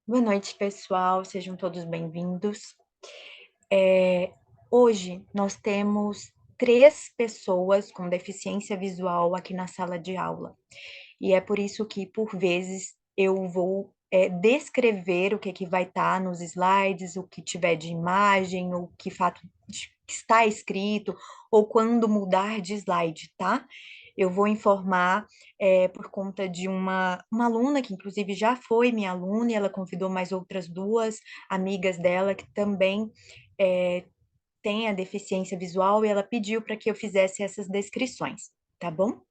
Boa noite, pessoal. Sejam todos bem-vindos. É, Hoje nós temos 3 pessoas com deficiência visual aqui na sala de aula. E é por isso que, por vezes, eu vou descrever o que vai estar nos slides, o que tiver de imagem, o que fato que está escrito, ou quando mudar de slide, tá? Eu vou informar por conta de uma aluna, que inclusive já foi minha aluna, e ela convidou mais outras 2 amigas dela que também é, têm a deficiência visual, e ela pediu para que eu fizesse essas descrições, tá bom?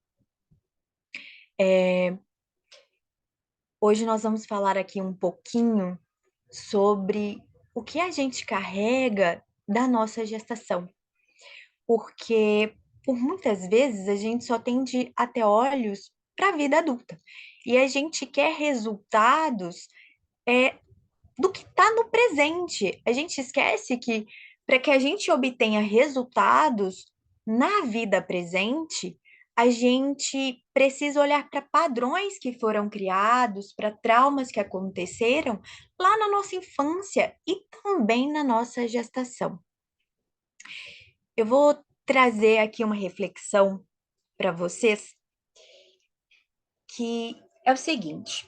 Hoje nós vamos falar aqui um pouquinho sobre o que a gente carrega da nossa gestação, porque por muitas vezes a gente só tende a ter olhos para a vida adulta e a gente quer resultados é, do que está no presente. A gente esquece que para que a gente obtenha resultados na vida presente, a gente precisa olhar para padrões que foram criados, para traumas que aconteceram lá na nossa infância e também na nossa gestação. Eu vou trazer aqui uma reflexão para vocês que é o seguinte: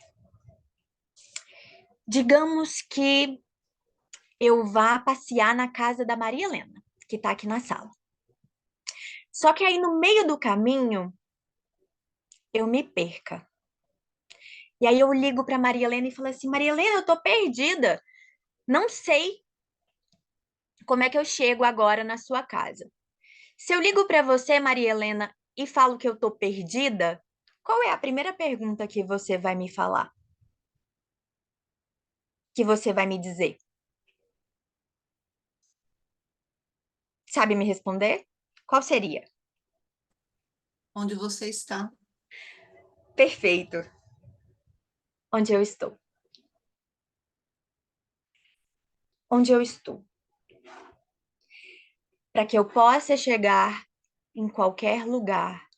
digamos que eu vá passear na casa da Maria Helena, que está aqui na sala. Só que aí no meio do caminho eu me perca. E aí eu ligo para Maria Helena e falo assim: Maria Helena, eu tô perdida. Não sei como é que eu chego agora na sua casa. Se eu ligo para você, Maria Helena, e falo que eu tô perdida, qual é a primeira pergunta que você vai me falar? Que você vai me dizer? Sabe me responder? Qual seria? Onde você está? Perfeito. Onde eu estou? Onde eu estou? Para que eu possa chegar em qualquer lugar,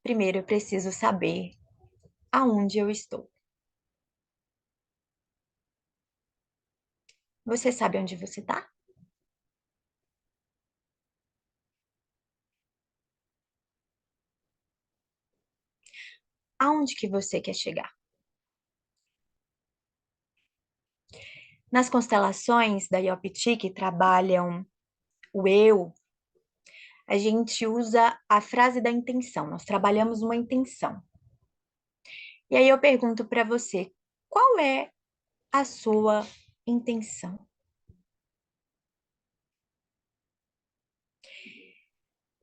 primeiro eu preciso saber aonde eu estou. Você sabe onde você está? Aonde que você quer chegar? Nas constelações da Yopti, que trabalham o eu, a gente usa a frase da intenção. Nós trabalhamos uma intenção. E aí eu pergunto para você, qual é a sua intenção?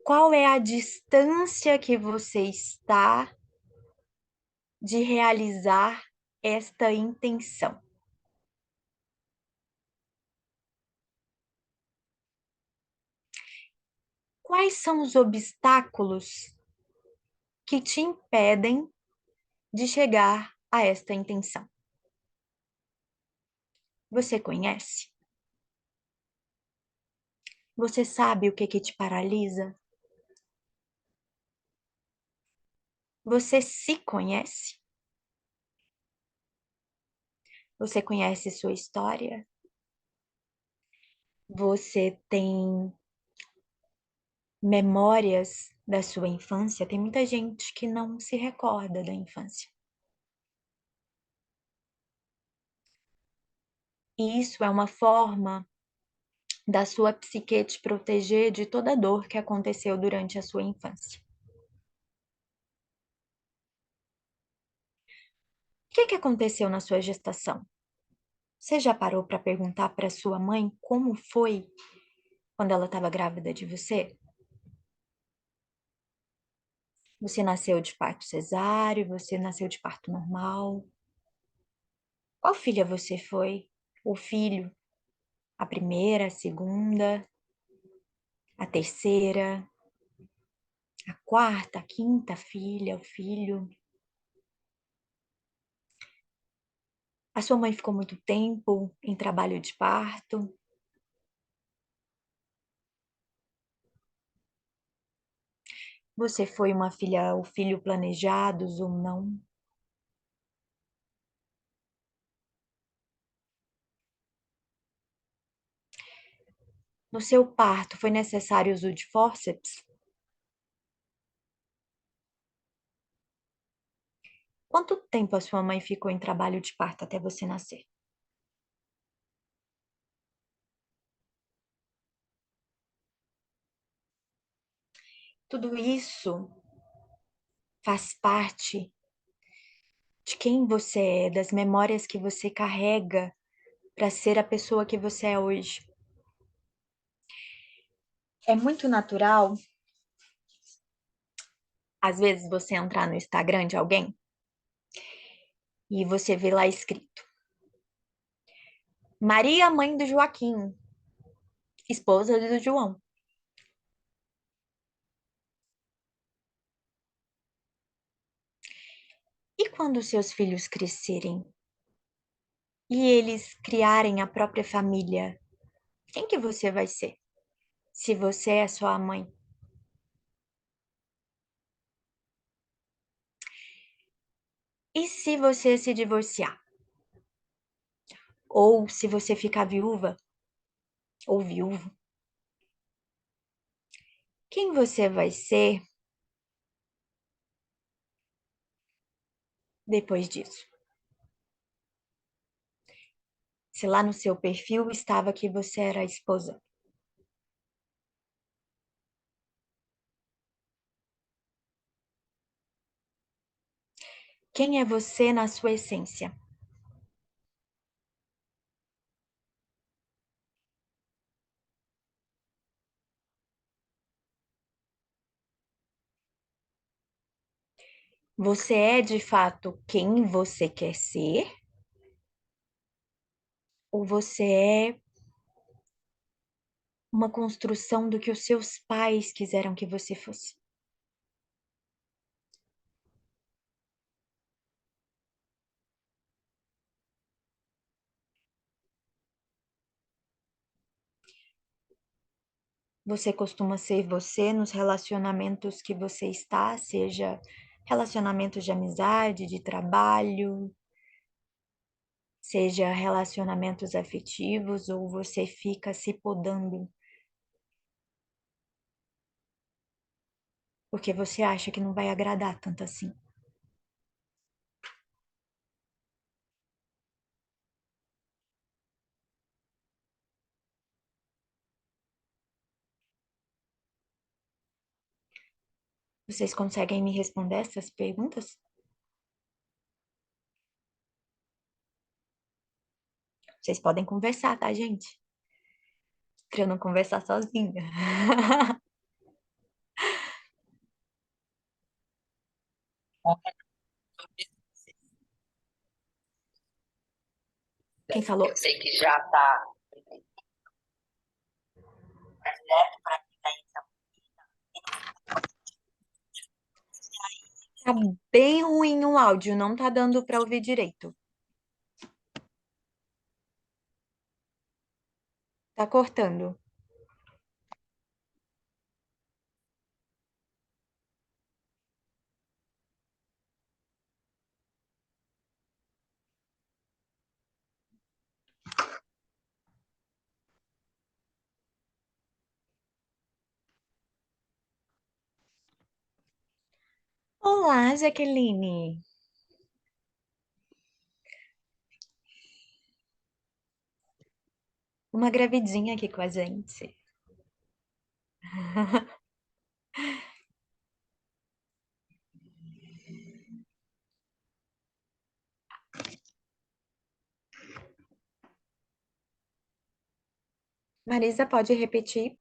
Qual é a distância que você está de realizar esta intenção? Quais são os obstáculos que te impedem de chegar a esta intenção? Você conhece? Você sabe o que te paralisa? Você se conhece? Você conhece sua história? Você tem memórias da sua infância? Tem muita gente que não se recorda da infância. E isso é uma forma da sua psique te proteger de toda dor que aconteceu durante a sua infância. O que aconteceu na sua gestação? Você já parou para perguntar para sua mãe como foi quando ela estava grávida de você? Você nasceu de parto cesáreo? Você nasceu de parto normal? Qual filha você foi? O filho? A primeira, a segunda, a terceira, a quarta, a quinta filha, o filho? A sua mãe ficou muito tempo em trabalho de parto? Você foi uma filha ou filho planejados ou não? No seu parto, foi necessário o uso de fórceps? Quanto tempo a sua mãe ficou em trabalho de parto até você nascer? Tudo isso faz parte de quem você é, das memórias que você carrega para ser a pessoa que você é hoje. É muito natural, às vezes, você entrar no Instagram de alguém e você vê lá escrito: Maria, mãe do Joaquim, esposa do João. E quando seus filhos crescerem e eles criarem a própria família, quem que você vai ser? Se você é sua mãe. E se você se divorciar? Ou se você ficar viúva ou viúvo? Quem você vai ser depois disso? Se lá no seu perfil estava que você era a esposa. Quem é você na sua essência? Você é de fato quem você quer ser? Ou você é uma construção do que os seus pais quiseram que você fosse? Você costuma ser você nos relacionamentos que você está, seja relacionamentos de amizade, de trabalho, seja relacionamentos afetivos, ou você fica se podando porque você acha que não vai agradar tanto assim. Vocês conseguem me responder essas perguntas? Vocês podem conversar, tá, gente? Pra eu não conversar sozinha. Quem falou? Eu sei que já tá. Tá bem ruim o áudio, não tá dando pra ouvir direito. Tá cortando. Olá, Jaqueline. Uma gravidinha aqui com a gente. Marisa, pode repetir?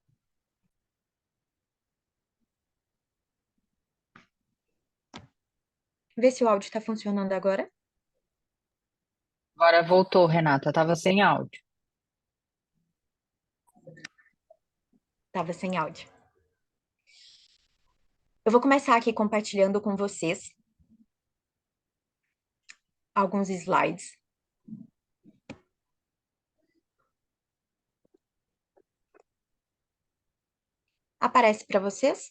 Vê se o áudio tá funcionando agora. Agora voltou, Renata. Tava sem áudio. Tava sem áudio. Eu vou começar aqui compartilhando com vocês alguns slides. Aparece para vocês?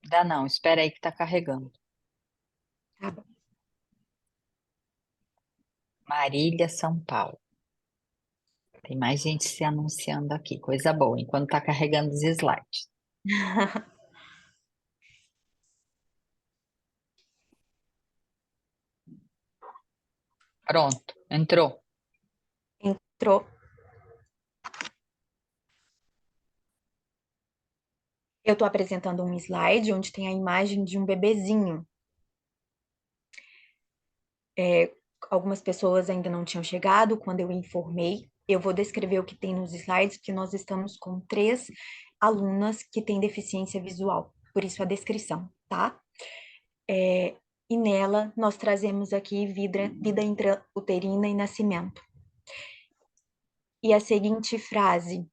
Dá não, espera aí que tá carregando. Tá bom. Marília, São Paulo. Tem mais gente se anunciando aqui, coisa boa, enquanto tá carregando os slides. Pronto, entrou. Entrou. Eu estou apresentando um slide onde tem a imagem de um bebezinho. Algumas pessoas ainda não tinham chegado quando eu informei. Eu vou descrever o que tem nos slides, porque nós estamos com 3 alunas que têm deficiência visual, por isso a descrição, tá? E nela nós trazemos aqui vida intrauterina e nascimento. E a seguinte frase: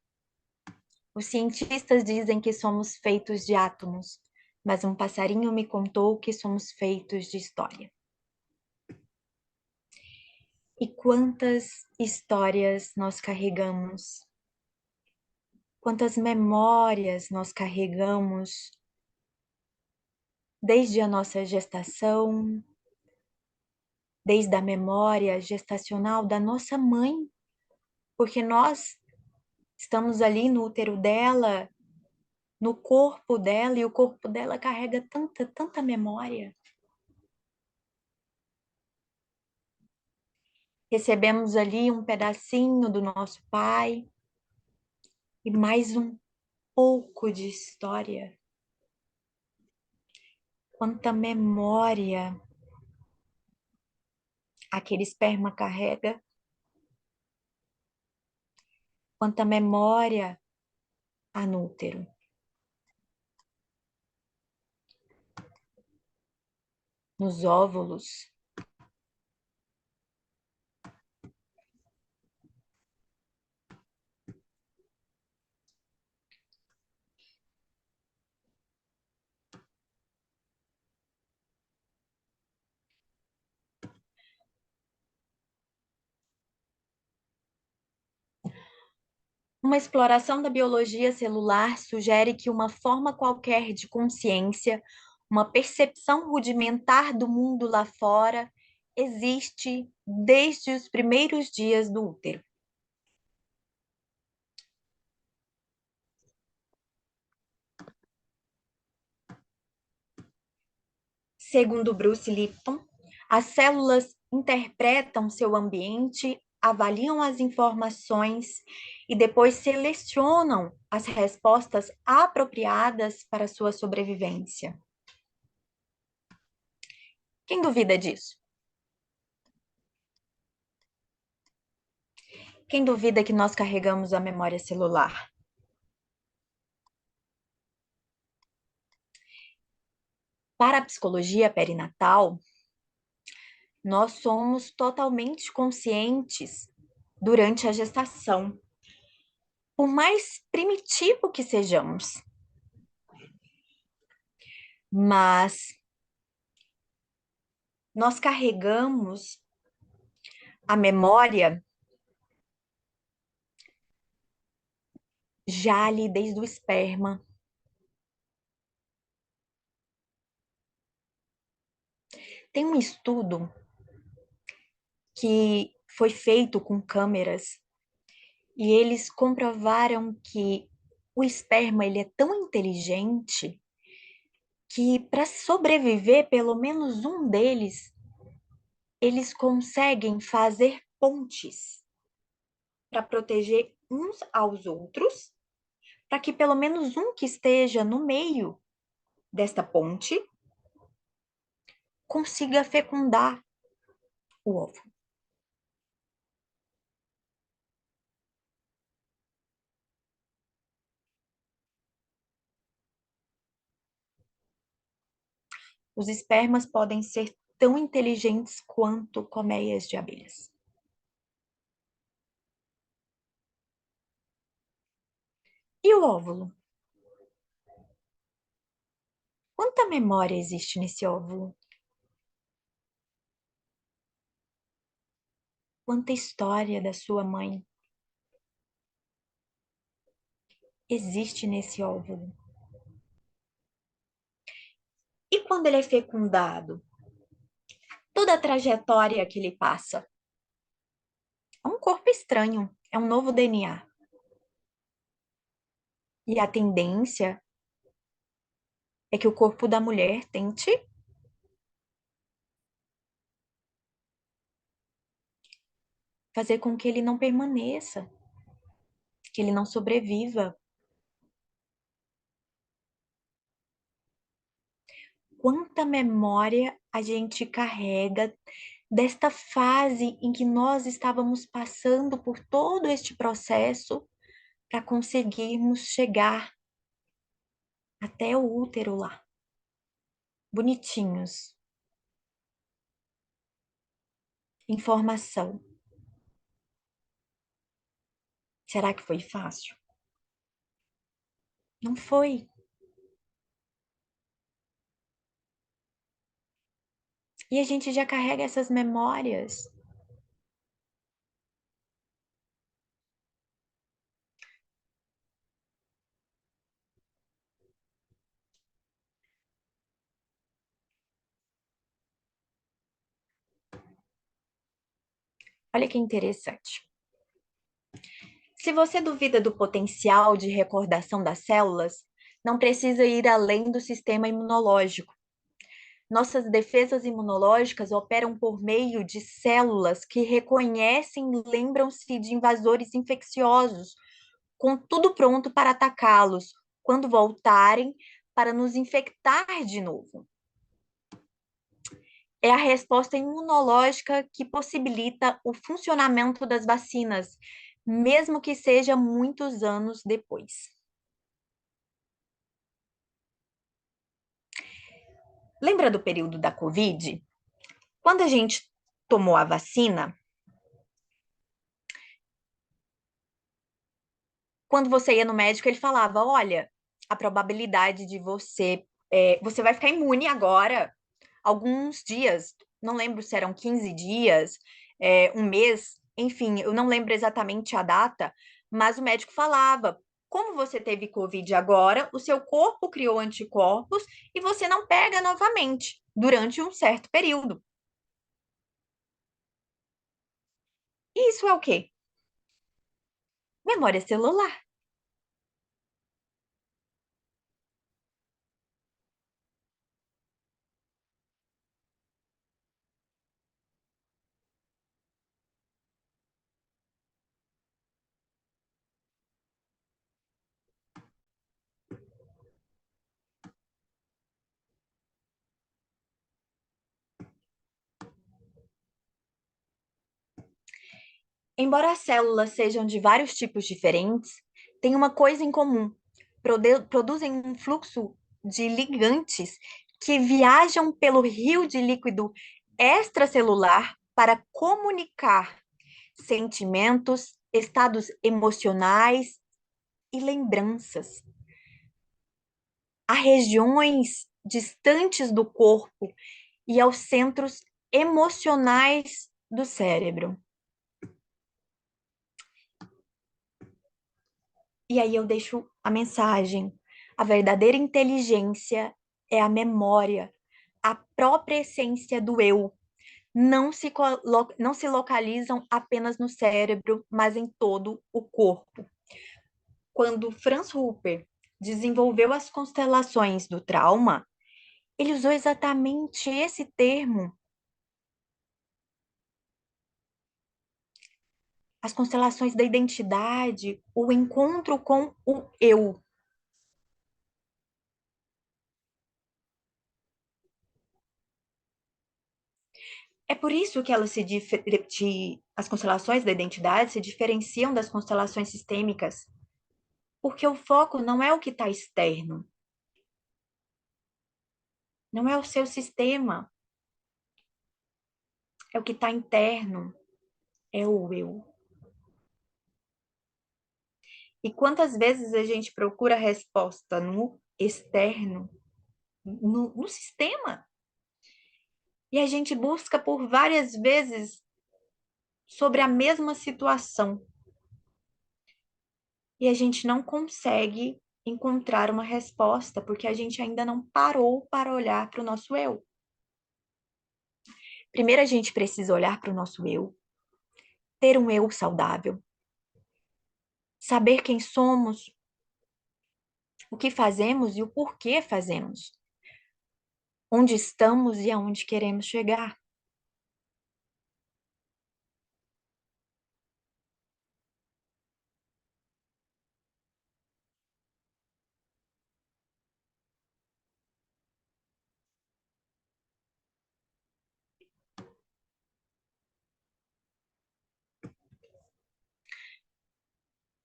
os cientistas dizem que somos feitos de átomos, mas um passarinho me contou que somos feitos de história. E quantas histórias nós carregamos, quantas memórias nós carregamos desde a nossa gestação, desde a memória gestacional da nossa mãe, porque nós estamos ali no útero dela, no corpo dela, e o corpo dela carrega tanta, tanta memória. Recebemos ali um pedacinho do nosso pai e mais um pouco de história. Quanta memória aquele esperma carrega, quanta memória há no útero. Nos óvulos, uma exploração da biologia celular sugere que uma forma qualquer de consciência, uma percepção rudimentar do mundo lá fora, existe desde os primeiros dias do útero. Segundo Bruce Lipton, as células interpretam seu ambiente, avaliam as informações e depois selecionam as respostas apropriadas para sua sobrevivência. Quem duvida disso? Quem duvida que nós carregamos a memória celular? Para a psicologia perinatal, nós somos totalmente conscientes durante a gestação, por mais primitivo que sejamos. Mas nós carregamos a memória já ali desde o esperma. Tem um estudo que foi feito com câmeras e eles comprovaram que o esperma ele é tão inteligente que para sobreviver, pelo menos um deles, eles conseguem fazer pontes para proteger uns aos outros, para que pelo menos um que esteja no meio desta ponte consiga fecundar o ovo. Os espermas podem ser tão inteligentes quanto colmeias de abelhas. E o óvulo? Quanta memória existe nesse óvulo? Quanta história da sua mãe existe nesse óvulo? E quando ele é fecundado? Toda a trajetória que ele passa. É um corpo estranho. É um novo DNA. E a tendência é que o corpo da mulher tente fazer com que ele não permaneça, que ele não sobreviva. Quanta memória a gente carrega desta fase em que nós estávamos passando por todo este processo para conseguirmos chegar até o útero lá, bonitinhos. Informação. Será que foi fácil? Não foi. E a gente já carrega essas memórias. Olha que interessante. Se você duvida do potencial de recordação das células, não precisa ir além do sistema imunológico. Nossas defesas imunológicas operam por meio de células que reconhecem e lembram-se de invasores infecciosos, com tudo pronto para atacá-los quando voltarem para nos infectar de novo. É a resposta imunológica que possibilita o funcionamento das vacinas, mesmo que seja muitos anos depois. Lembra do período da Covid? Quando a gente tomou a vacina, quando você ia no médico, ele falava: olha, a probabilidade de você vai ficar imune agora, alguns dias, não lembro se eram 15 dias, um mês, enfim, eu não lembro exatamente a data, mas o médico falava: como você teve Covid agora, o seu corpo criou anticorpos e você não pega novamente durante um certo período. Isso é o quê? Memória celular. Embora as células sejam de vários tipos diferentes, têm uma coisa em comum: produzem um fluxo de ligantes que viajam pelo rio de líquido extracelular para comunicar sentimentos, estados emocionais e lembranças a regiões distantes do corpo e aos centros emocionais do cérebro. E aí eu deixo a mensagem. A verdadeira inteligência é a memória, a própria essência do eu. Não se localizam apenas no cérebro, mas em todo o corpo. Quando Franz Hupper desenvolveu as constelações do trauma, ele usou exatamente esse termo. As constelações da identidade, o encontro com o eu. É por isso que as constelações da identidade se diferenciam das constelações sistêmicas, porque o foco não é o que está externo, não é o seu sistema, é o que está interno, é o eu. E quantas vezes a gente procura a resposta no externo, no sistema, e a gente busca por várias vezes sobre a mesma situação, e a gente não consegue encontrar uma resposta, porque a gente ainda não parou para olhar para o nosso eu. Primeiro, a gente precisa olhar para o nosso eu, ter um eu saudável, saber quem somos, o que fazemos e o porquê fazemos, onde estamos e aonde queremos chegar.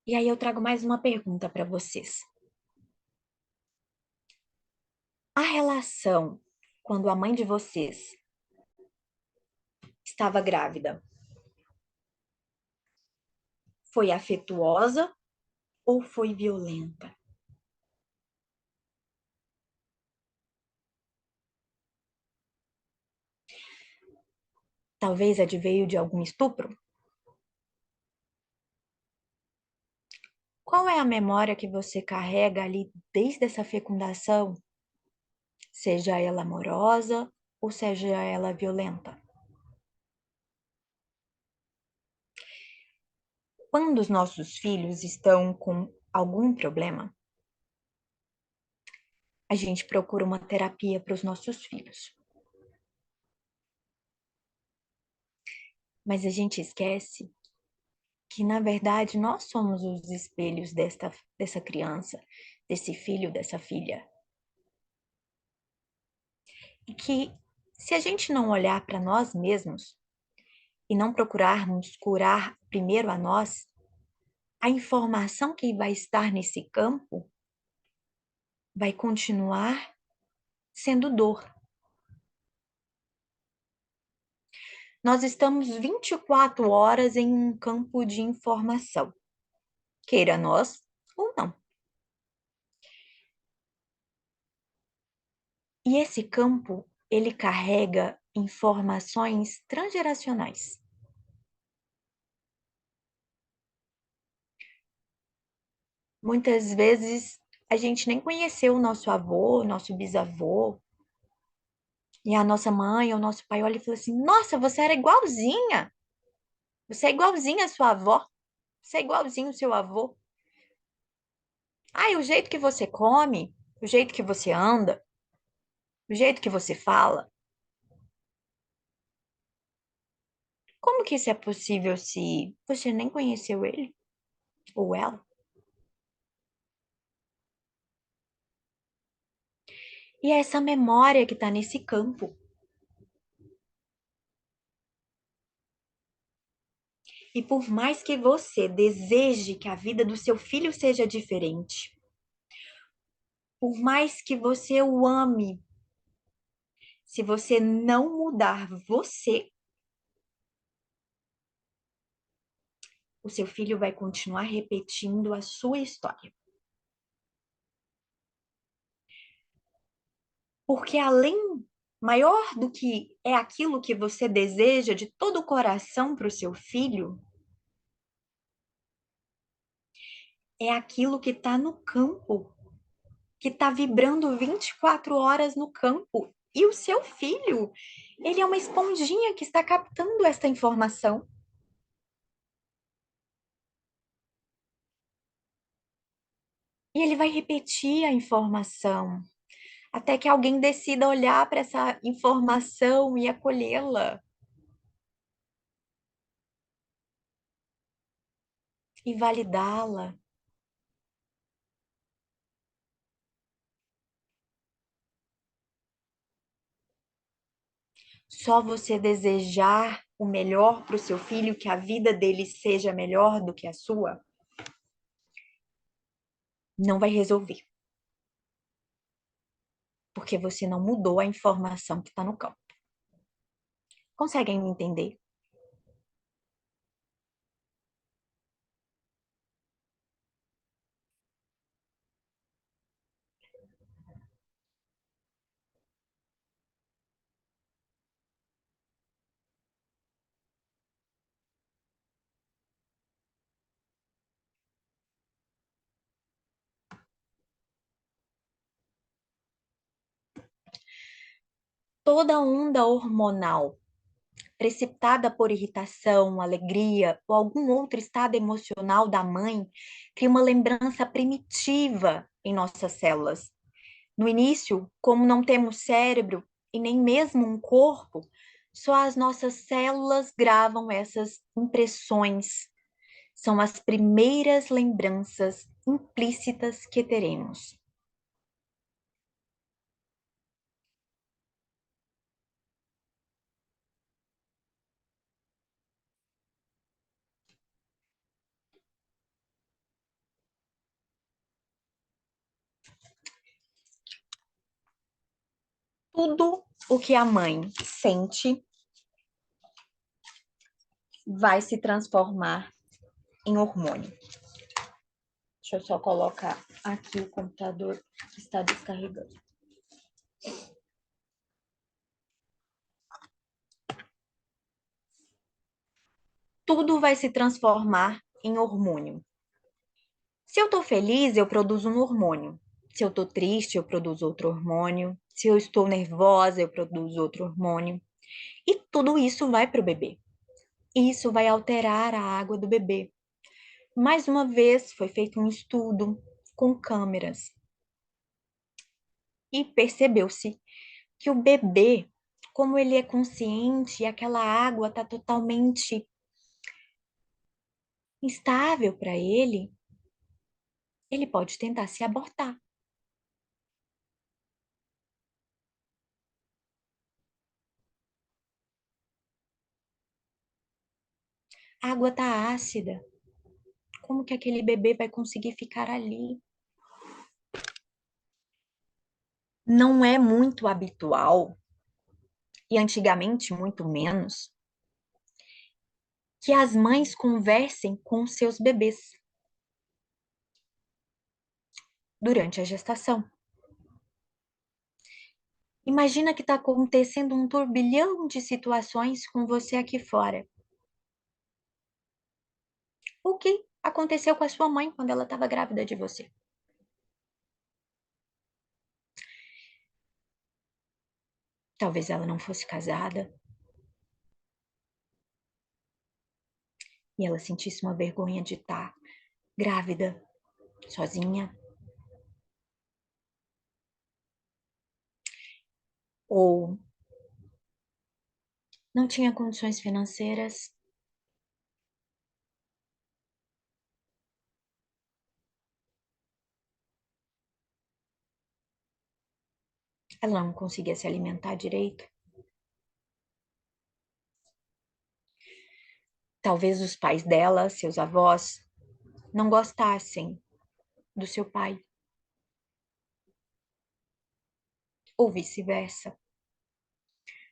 E aí eu trago mais uma pergunta para vocês. A relação quando a mãe de vocês estava grávida foi afetuosa ou foi violenta? Talvez adveio de algum estupro? Qual é a memória que você carrega ali desde essa fecundação, seja ela amorosa ou seja ela violenta? Quando os nossos filhos estão com algum problema, a gente procura uma terapia para os nossos filhos. Mas a gente esquece que, na verdade, nós somos os espelhos dessa criança, desse filho, dessa filha. E que, se a gente não olhar para nós mesmos e não procurarmos curar primeiro a nós, a informação que vai estar nesse campo vai continuar sendo dor. Nós estamos 24 horas em um campo de informação, queira nós ou não. E esse campo, ele carrega informações transgeracionais. Muitas vezes a gente nem conheceu o nosso avô, o nosso bisavô, e a nossa mãe ou nosso pai olha e fala assim: Nossa, você era igualzinha! Você é igualzinha a sua avó, você é igualzinho o seu avô. Ah, e o jeito que você come, o jeito que você anda, o jeito que você fala. Como que isso é possível se você nem conheceu ele ou ela? E é essa memória que está nesse campo. E por mais que você deseje que a vida do seu filho seja diferente, por mais que você o ame, se você não mudar você, o seu filho vai continuar repetindo a sua história. Porque maior do que é aquilo que você deseja de todo o coração para o seu filho, é aquilo que está no campo, que está vibrando 24 horas no campo. E o seu filho, ele é uma esponjinha que está captando essa informação. E ele vai repetir a informação até que alguém decida olhar para essa informação e acolhê-la e validá-la. Só você desejar o melhor para o seu filho, que a vida dele seja melhor do que a sua, não vai resolver. Porque você não mudou a informação que está no campo. Conseguem me entender? Toda onda hormonal, precipitada por irritação, alegria ou algum outro estado emocional da mãe, cria uma lembrança primitiva em nossas células. No início, como não temos cérebro e nem mesmo um corpo, só as nossas células gravam essas impressões. São as primeiras lembranças implícitas que teremos. Tudo o que a mãe sente vai se transformar em hormônio. Deixa eu só colocar aqui o computador que está descarregando. Tudo vai se transformar em hormônio. Se eu estou feliz, eu produzo um hormônio. Se eu estou triste, eu produzo outro hormônio. Se eu estou nervosa, eu produzo outro hormônio. E tudo isso vai para o bebê. Isso vai alterar a água do bebê. Mais uma vez, foi feito um estudo com câmeras e percebeu-se que o bebê, como ele é consciente e aquela água está totalmente instável para ele pode tentar se abortar. A água está ácida. Como que aquele bebê vai conseguir ficar ali? Não é muito habitual, e antigamente muito menos, que as mães conversem com seus bebês durante a gestação. Imagina que está acontecendo um turbilhão de situações com você aqui fora. O que aconteceu com a sua mãe quando ela estava grávida de você? Talvez ela não fosse casada e ela sentisse uma vergonha de estar grávida, sozinha. Ou não tinha condições financeiras. Ela não conseguia se alimentar direito. Talvez os pais dela, seus avós, não gostassem do seu pai. Ou vice-versa.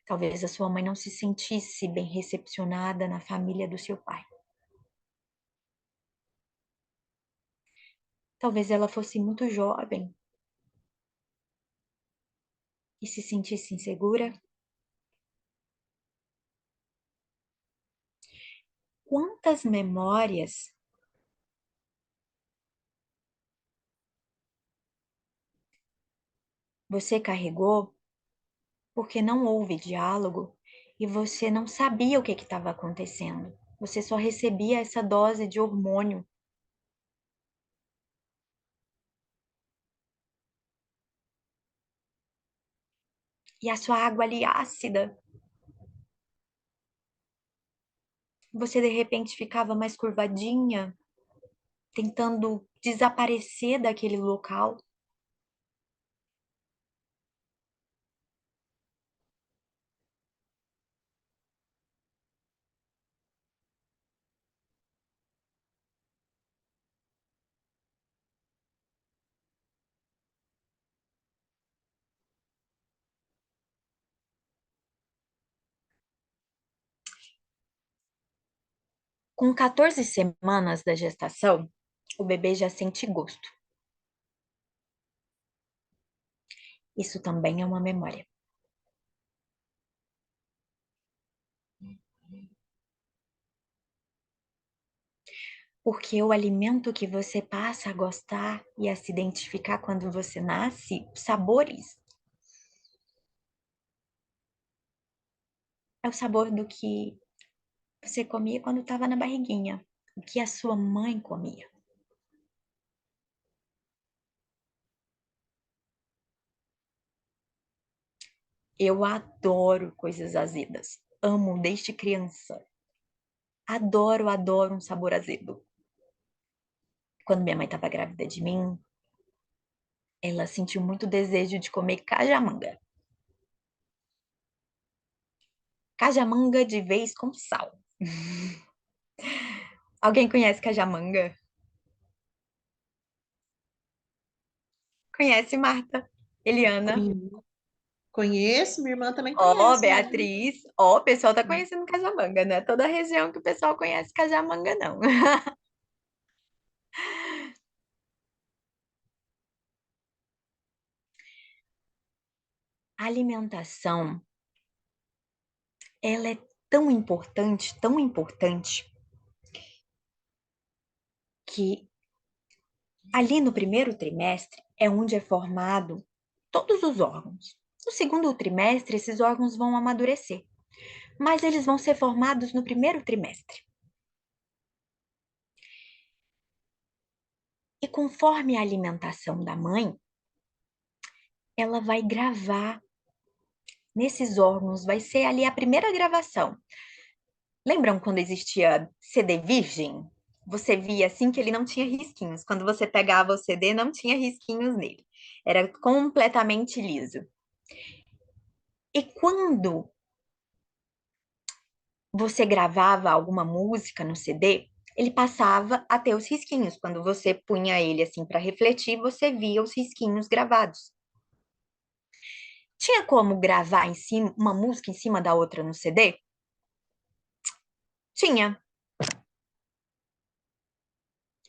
Talvez a sua mãe não se sentisse bem recepcionada na família do seu pai. Talvez ela fosse muito jovem e se sentisse insegura. Quantas memórias você carregou porque não houve diálogo e você não sabia o que estava acontecendo? Você só recebia essa dose de hormônio. E a sua água ali ácida, você de repente ficava mais curvadinha, tentando desaparecer daquele local. Com 14 semanas da gestação, o bebê já sente gosto. Isso também é uma memória. Porque o alimento que você passa a gostar e a se identificar quando você nasce, os sabores, é o sabor do que você comia quando estava na barriguinha, o que a sua mãe comia. Eu adoro coisas azedas. Amo desde criança. Adoro, adoro um sabor azedo. Quando minha mãe estava grávida de mim, ela sentiu muito desejo de comer cajamanga. Cajamanga de vez com sal. Alguém conhece cajamanga? Conhece, Marta? Eliana? Conhe- Conheço, minha irmã também Ó, conhece, ela. Beatriz. Ó, o pessoal tá conhecendo cajamanga, né? Toda região que o pessoal conhece cajamanga, não. A alimentação, ela é tão importante, que ali no primeiro trimestre é onde é formado todos os órgãos. No segundo trimestre, esses órgãos vão amadurecer, mas eles vão ser formados no primeiro trimestre. E conforme a alimentação da mãe, ela vai gravar nesses órgãos, vai ser ali a primeira gravação. Lembram quando existia CD virgem? Você via assim que ele não tinha risquinhos. Quando você pegava o CD, não tinha risquinhos nele. Era completamente liso. E quando você gravava alguma música no CD, ele passava a ter os risquinhos. Quando você punha ele assim para refletir, você via os risquinhos gravados. Tinha como gravar em cima uma música em cima da outra no CD? Tinha.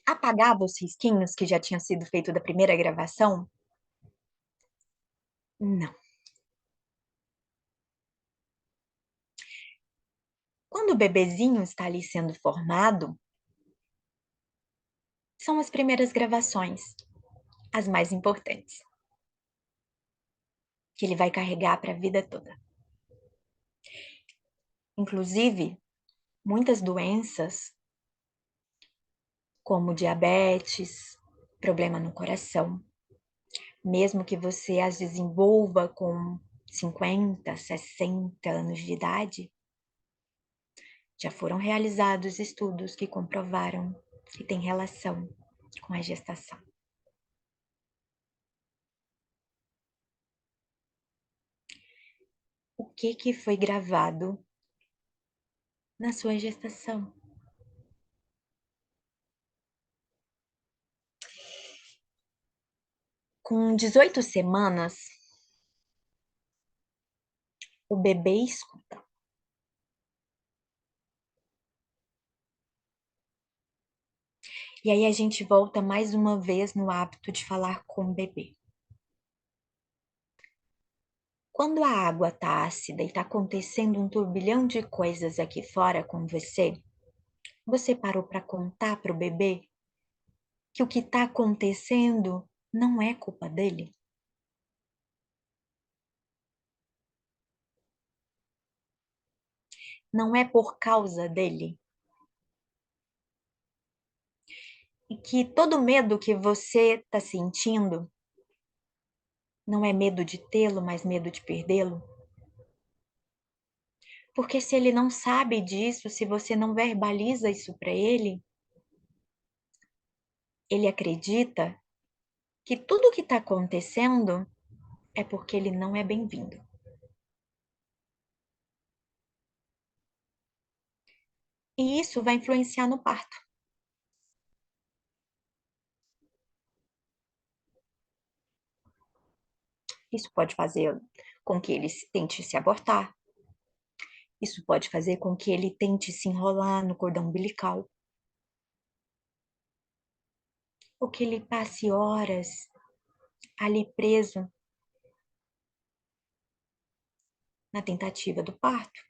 Apagava os risquinhos que já tinham sido feito da primeira gravação? Não. Quando o bebezinho está ali sendo formado, são as primeiras gravações, as mais importantes, que ele vai carregar para a vida toda. Inclusive, muitas doenças, como diabetes, problema no coração, mesmo que você as desenvolva com 50, 60 anos de idade, já foram realizados estudos que comprovaram que tem relação com a gestação. O que foi gravado na sua gestação? Com 18 semanas, o bebê escuta. E aí a gente volta mais uma vez no hábito de falar com o bebê. Quando a água está ácida e está acontecendo um turbilhão de coisas aqui fora com você, você parou para contar para o bebê que o que está acontecendo não é culpa dele? Não é por causa dele? E que todo medo que você está sentindo não é medo de tê-lo, mas medo de perdê-lo? Porque se ele não sabe disso, se você não verbaliza isso para ele acredita que tudo o que está acontecendo é porque ele não é bem-vindo. E isso vai influenciar no parto. Isso pode fazer com que ele tente se abortar. Isso pode fazer com que ele tente se enrolar no cordão umbilical. Ou que ele passe horas ali preso na tentativa do parto.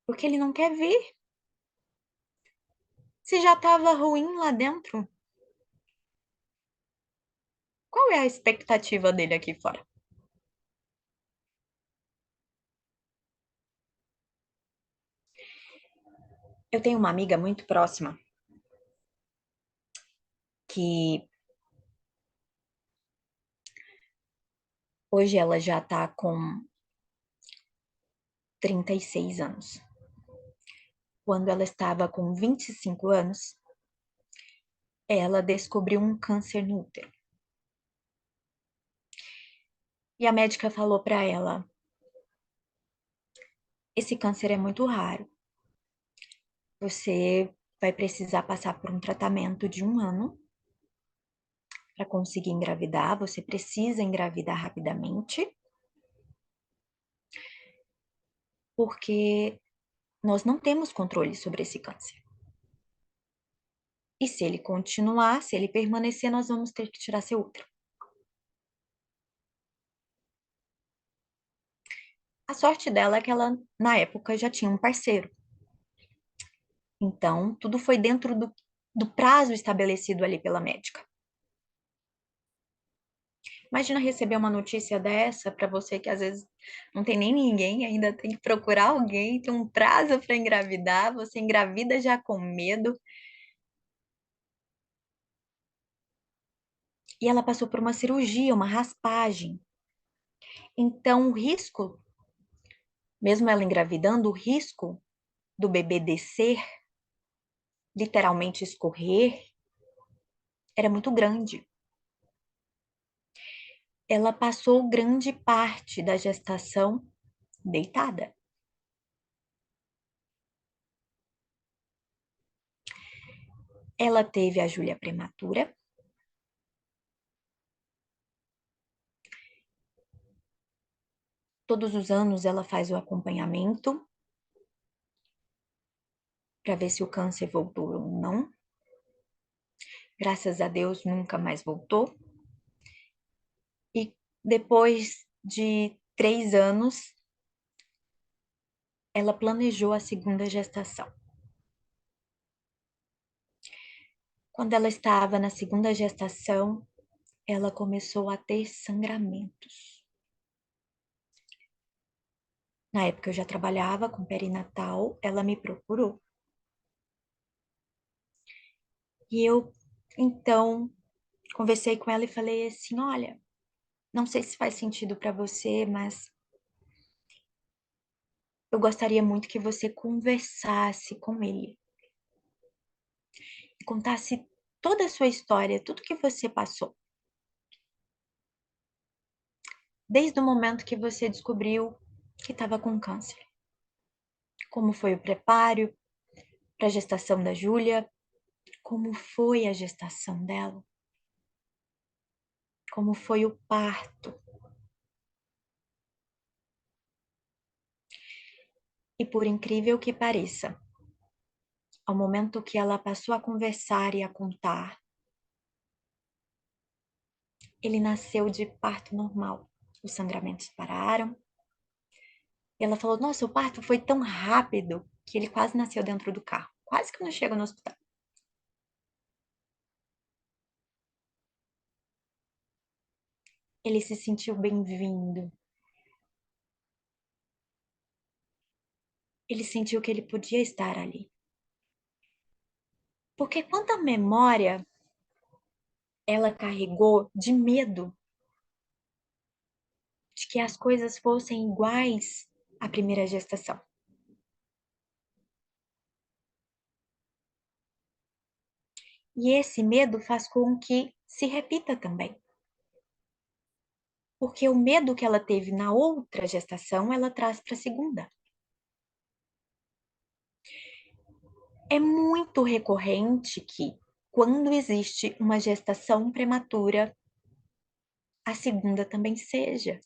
Porque ele não quer vir. Se já estava ruim lá dentro, qual é a expectativa dele aqui fora? Eu tenho uma amiga muito próxima que hoje ela já tá com 36 anos. Quando ela estava com 25 anos, ela descobriu um câncer no útero. E a médica falou para ela: esse câncer é muito raro. Você vai precisar passar por um tratamento de 1 ano para conseguir engravidar. Você precisa engravidar rapidamente, porque nós não temos controle sobre esse câncer. E se ele continuar, se ele permanecer, nós vamos ter que tirar seu útero. A sorte dela é que ela, na época, já tinha um parceiro. Então, tudo foi dentro do prazo estabelecido ali pela médica. Imagina receber uma notícia dessa para você que às vezes não tem nem ninguém, ainda tem que procurar alguém, tem um prazo para engravidar, você engravida já com medo. E ela passou por uma cirurgia, uma raspagem. Então, o risco, mesmo ela engravidando, o risco do bebê descer, literalmente escorrer, era muito grande. Ela passou grande parte da gestação deitada. Ela teve a Júlia prematura. Todos os anos ela faz o acompanhamento para ver se o câncer voltou ou não. Graças a Deus nunca mais voltou. E depois de 3 anos, ela planejou a segunda gestação. Quando ela estava na segunda gestação, ela começou a ter sangramentos. Na época eu já trabalhava com perinatal, ela me procurou. E eu, então, conversei com ela e falei assim: olha, não sei se faz sentido para você, mas eu gostaria muito que você conversasse com ele e contasse toda a sua história, tudo que você passou. Desde o momento que você descobriu que estava com câncer. Como foi o preparo para a gestação da Júlia? Como foi a gestação dela? Como foi o parto? E por incrível que pareça, ao momento que ela passou a conversar e a contar, ele nasceu de parto normal. Os sangramentos pararam. E ela falou: nossa, o parto foi tão rápido que ele quase nasceu dentro do carro. Quase que não chega no hospital. Ele se sentiu bem-vindo. Ele sentiu que ele podia estar ali. Porque quanta memória ela carregou de medo de que as coisas fossem iguais à primeira gestação. E esse medo faz com que se repita também. Porque o medo que ela teve na outra gestação, ela traz para a segunda. É muito recorrente que, quando existe uma gestação prematura, a segunda também seja.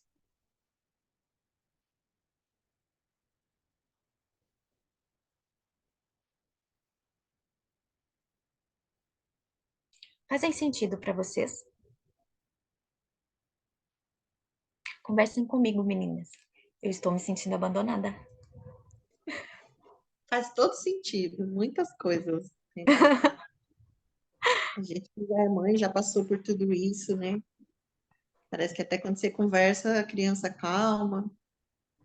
Fazem sentido para vocês? Conversem comigo, meninas. Eu estou me sentindo abandonada. Faz todo sentido, muitas coisas, entendeu? A gente que já é mãe, já passou por tudo isso, né? Parece que até quando você conversa, a criança calma.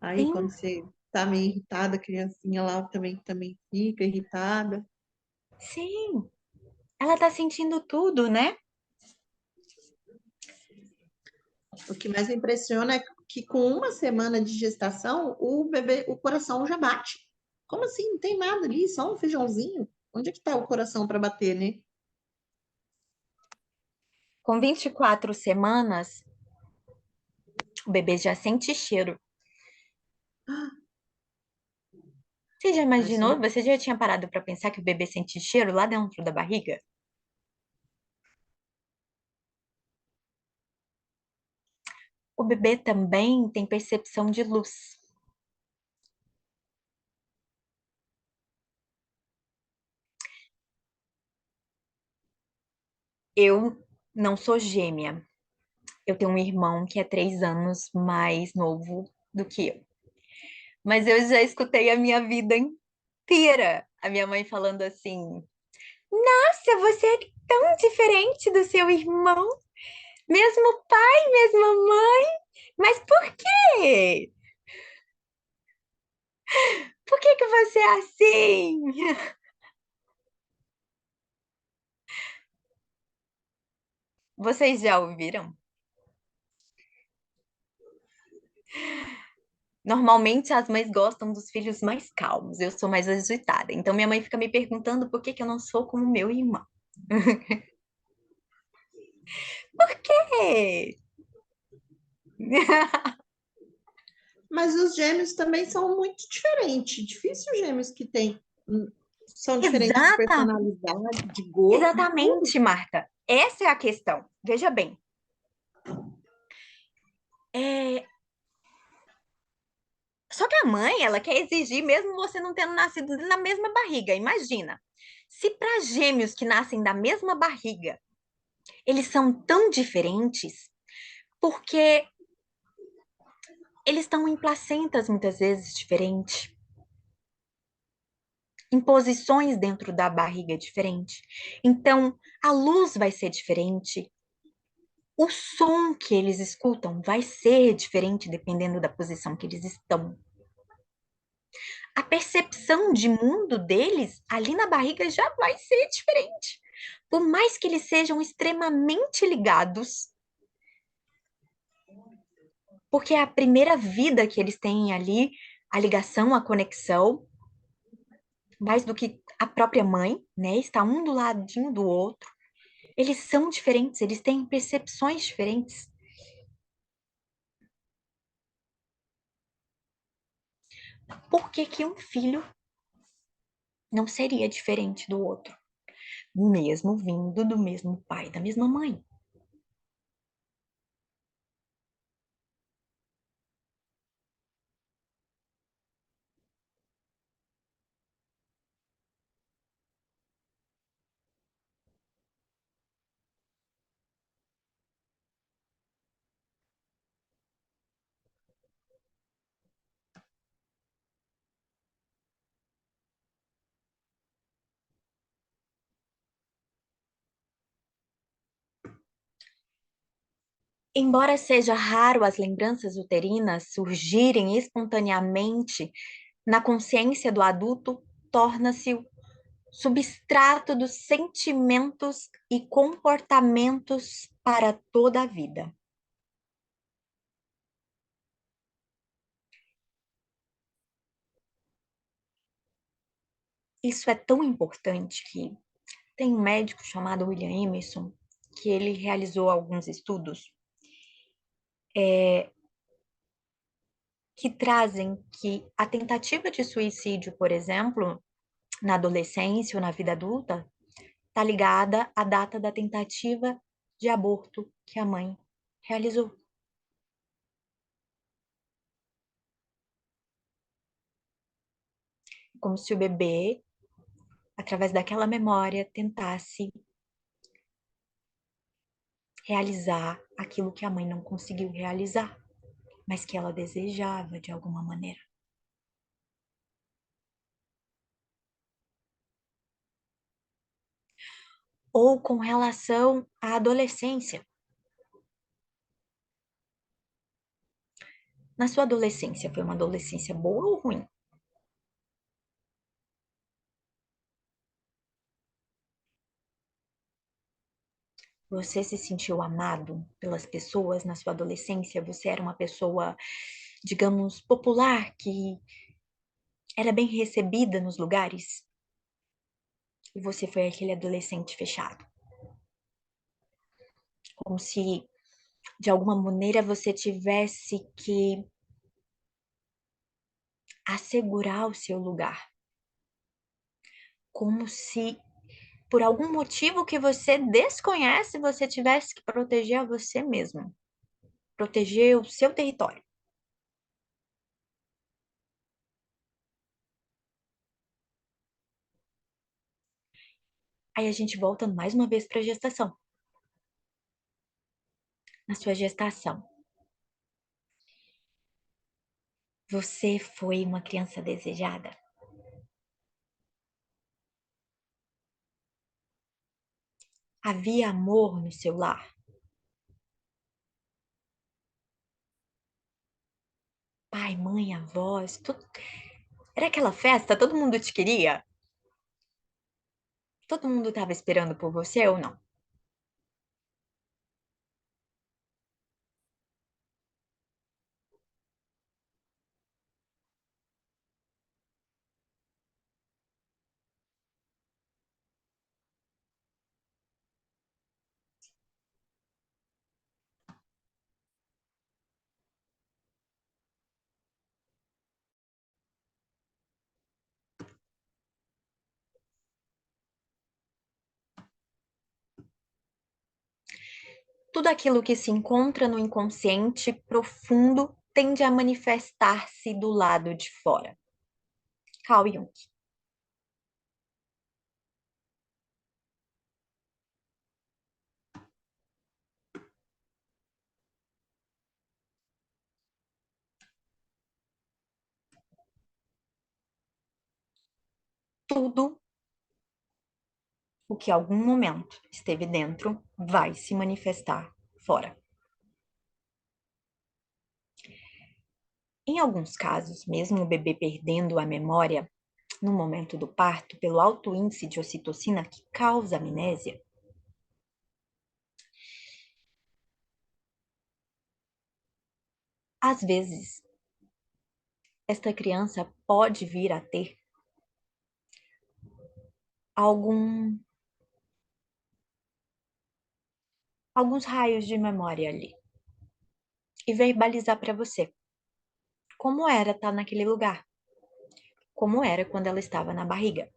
Aí quando Sim, você tá meio irritada, a criancinha lá também fica irritada. Sim, ela tá sentindo tudo, né? O que mais me impressiona é que com uma semana de gestação, o bebê, o coração já bate. Como assim? Não tem nada ali, só um feijãozinho. Onde é que tá o coração para bater, né? Com 24 semanas, o bebê já sente cheiro. Você já Ah, isso imaginou? Você já tinha parado para pensar que o bebê sente cheiro lá dentro da barriga? O bebê também tem percepção de luz. Eu não sou gêmea. Eu tenho um irmão que é 3 anos mais novo do que eu. Mas eu já escutei a minha vida inteira a minha mãe falando assim: Nossa, você é tão diferente do seu irmão. Mesmo pai, mesma mãe. Mas por quê? Por que que você é assim? Vocês já ouviram? Normalmente as mães gostam dos filhos mais calmos. Eu sou mais agitada. Então minha mãe fica me perguntando por que que eu não sou como meu irmão. Por quê? Mas os gêmeos também são muito diferentes. Difícil gêmeos que têm, são diferentes de Exata, personalidade, de gosto, de tudo. exatamente, Marta. Essa é a questão. Veja bem, é, só que a mãe, ela quer exigir mesmo você não tendo nascido na mesma barriga. Imagina, se para gêmeos que nascem da mesma barriga, eles são tão diferentes, porque eles estão em placentas muitas vezes diferentes, em posições dentro da barriga diferente. Então, a luz vai ser diferente, o som que eles escutam vai ser diferente dependendo da posição que eles estão. A percepção de mundo deles ali na barriga já vai ser diferente. Por mais que eles sejam extremamente ligados, porque é a primeira vida que eles têm ali, a ligação, a conexão, mais do que a própria mãe, né? Está um do ladinho do outro. Eles são diferentes, eles têm percepções diferentes. Por que que um filho não seria diferente do outro, mesmo vindo do mesmo pai, da mesma mãe? Embora seja raro as lembranças uterinas surgirem espontaneamente na consciência do adulto, torna-se o substrato dos sentimentos e comportamentos para toda a vida. Isso é tão importante que tem um médico chamado William Emerson que ele realizou alguns estudos que trazem que a tentativa de suicídio, por exemplo, na adolescência ou na vida adulta, está ligada à data da tentativa de aborto que a mãe realizou. Como se o bebê, através daquela memória, tentasse realizar aquilo que a mãe não conseguiu realizar, mas que ela desejava de alguma maneira. Ou com relação à adolescência. Na sua adolescência, foi uma adolescência boa ou ruim? Você se sentiu amado pelas pessoas na sua adolescência? Você era uma pessoa, digamos, popular, que era bem recebida nos lugares? E você foi aquele adolescente fechado? Como se, de alguma maneira, você tivesse que assegurar o seu lugar. Como se, por algum motivo que você desconhece, você tivesse que proteger a você mesmo. Proteger o seu território. Aí a gente volta mais uma vez para a gestação. Na sua gestação, você foi uma criança desejada? Havia amor no seu lar? Pai, mãe, avós, tudo. Era aquela festa, todo mundo te queria? Todo mundo estava esperando por você ou não? Tudo aquilo que se encontra no inconsciente profundo tende a manifestar-se do lado de fora. Carl Jung. Tudo o que algum momento esteve dentro vai se manifestar fora. Em alguns casos, mesmo o bebê perdendo a memória no momento do parto pelo alto índice de ocitocina que causa amnésia, às vezes esta criança pode vir a ter algum, alguns raios de memória ali e verbalizar para você como era estar naquele lugar, como era quando ela estava na barriga.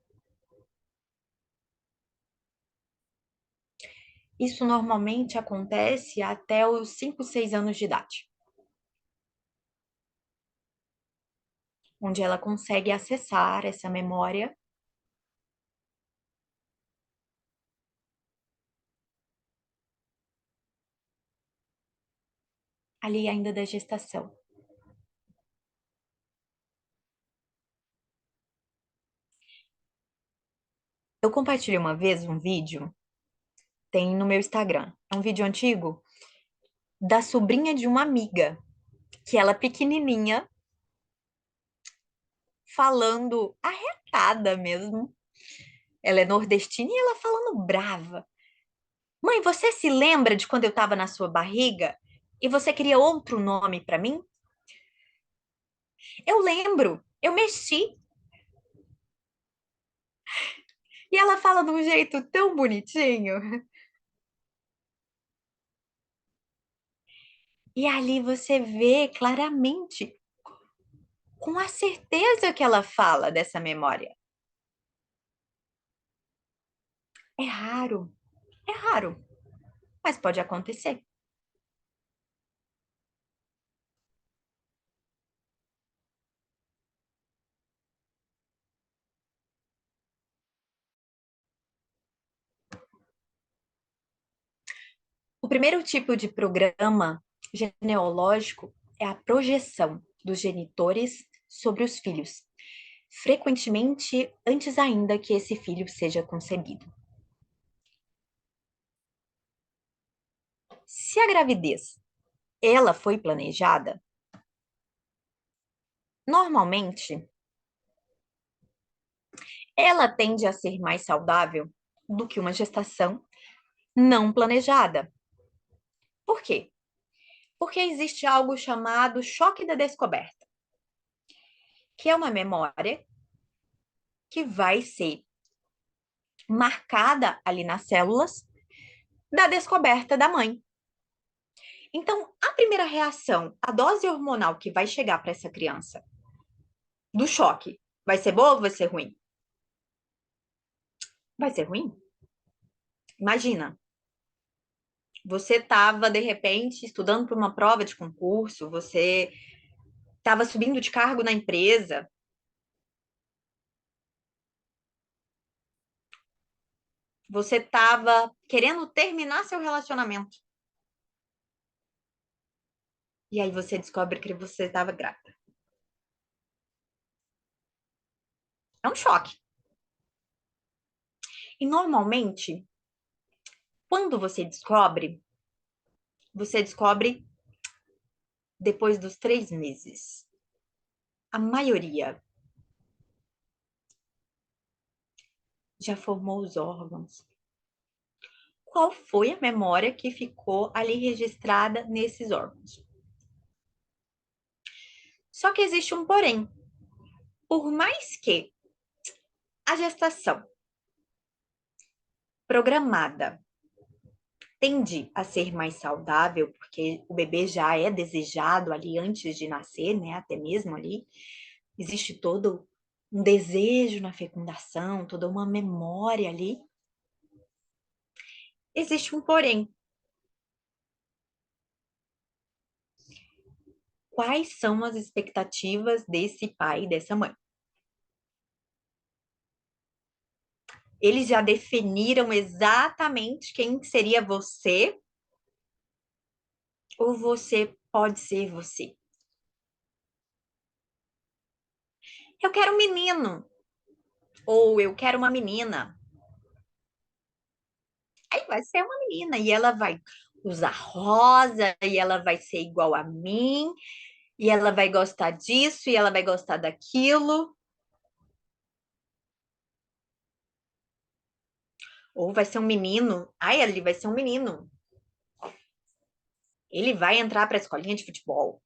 Isso normalmente acontece até os 5, 6 anos de idade, onde ela consegue acessar essa memória ali ainda da gestação. Eu compartilhei uma vez um vídeo, tem no meu Instagram. É um vídeo antigo da sobrinha de uma amiga, que ela pequenininha, falando arretada mesmo. Ela é nordestina e ela falando brava. Mãe, você se lembra de quando eu estava na sua barriga e você queria outro nome para mim? Eu lembro, eu mexi. E ela fala de um jeito tão bonitinho. E ali você vê claramente, com a certeza que ela fala dessa memória. É raro, mas pode acontecer. O primeiro tipo de programa genealógico é a projeção dos genitores sobre os filhos, frequentemente antes ainda que esse filho seja concebido. Se a gravidez ela foi planejada, Normalmente, ela tende a ser mais saudável do que uma gestação não planejada. Por quê? Porque existe algo chamado choque da descoberta, que é uma memória que vai ser marcada ali nas células da descoberta da mãe. Então, a primeira reação, a dose hormonal que vai chegar para essa criança do choque, vai ser boa ou vai ser ruim? Vai ser ruim. Imagina, você estava, de repente, estudando para uma prova de concurso, você estava subindo de cargo na empresa, você estava querendo terminar seu relacionamento. E aí você descobre que você estava grávida. É um choque. E normalmente, quando você descobre depois dos 3 meses. A maioria já formou os órgãos. Qual foi a memória que ficou ali registrada nesses órgãos? Só que existe um porém. Por mais que a gestação programada tende a ser mais saudável, porque o bebê já é desejado ali antes de nascer, né? Até mesmo ali, existe todo um desejo na fecundação, toda uma memória ali. Existe um porém. Quais são as expectativas desse pai e dessa mãe? Eles já definiram exatamente quem seria você ou você pode ser você? Eu quero um menino ou eu quero uma menina. Aí vai ser uma menina e ela vai usar rosa e ela vai ser igual a mim e ela vai gostar disso e ela vai gostar daquilo. Ou vai ser um menino. Ai, ele vai ser um menino. Ele vai entrar para a escolinha de futebol.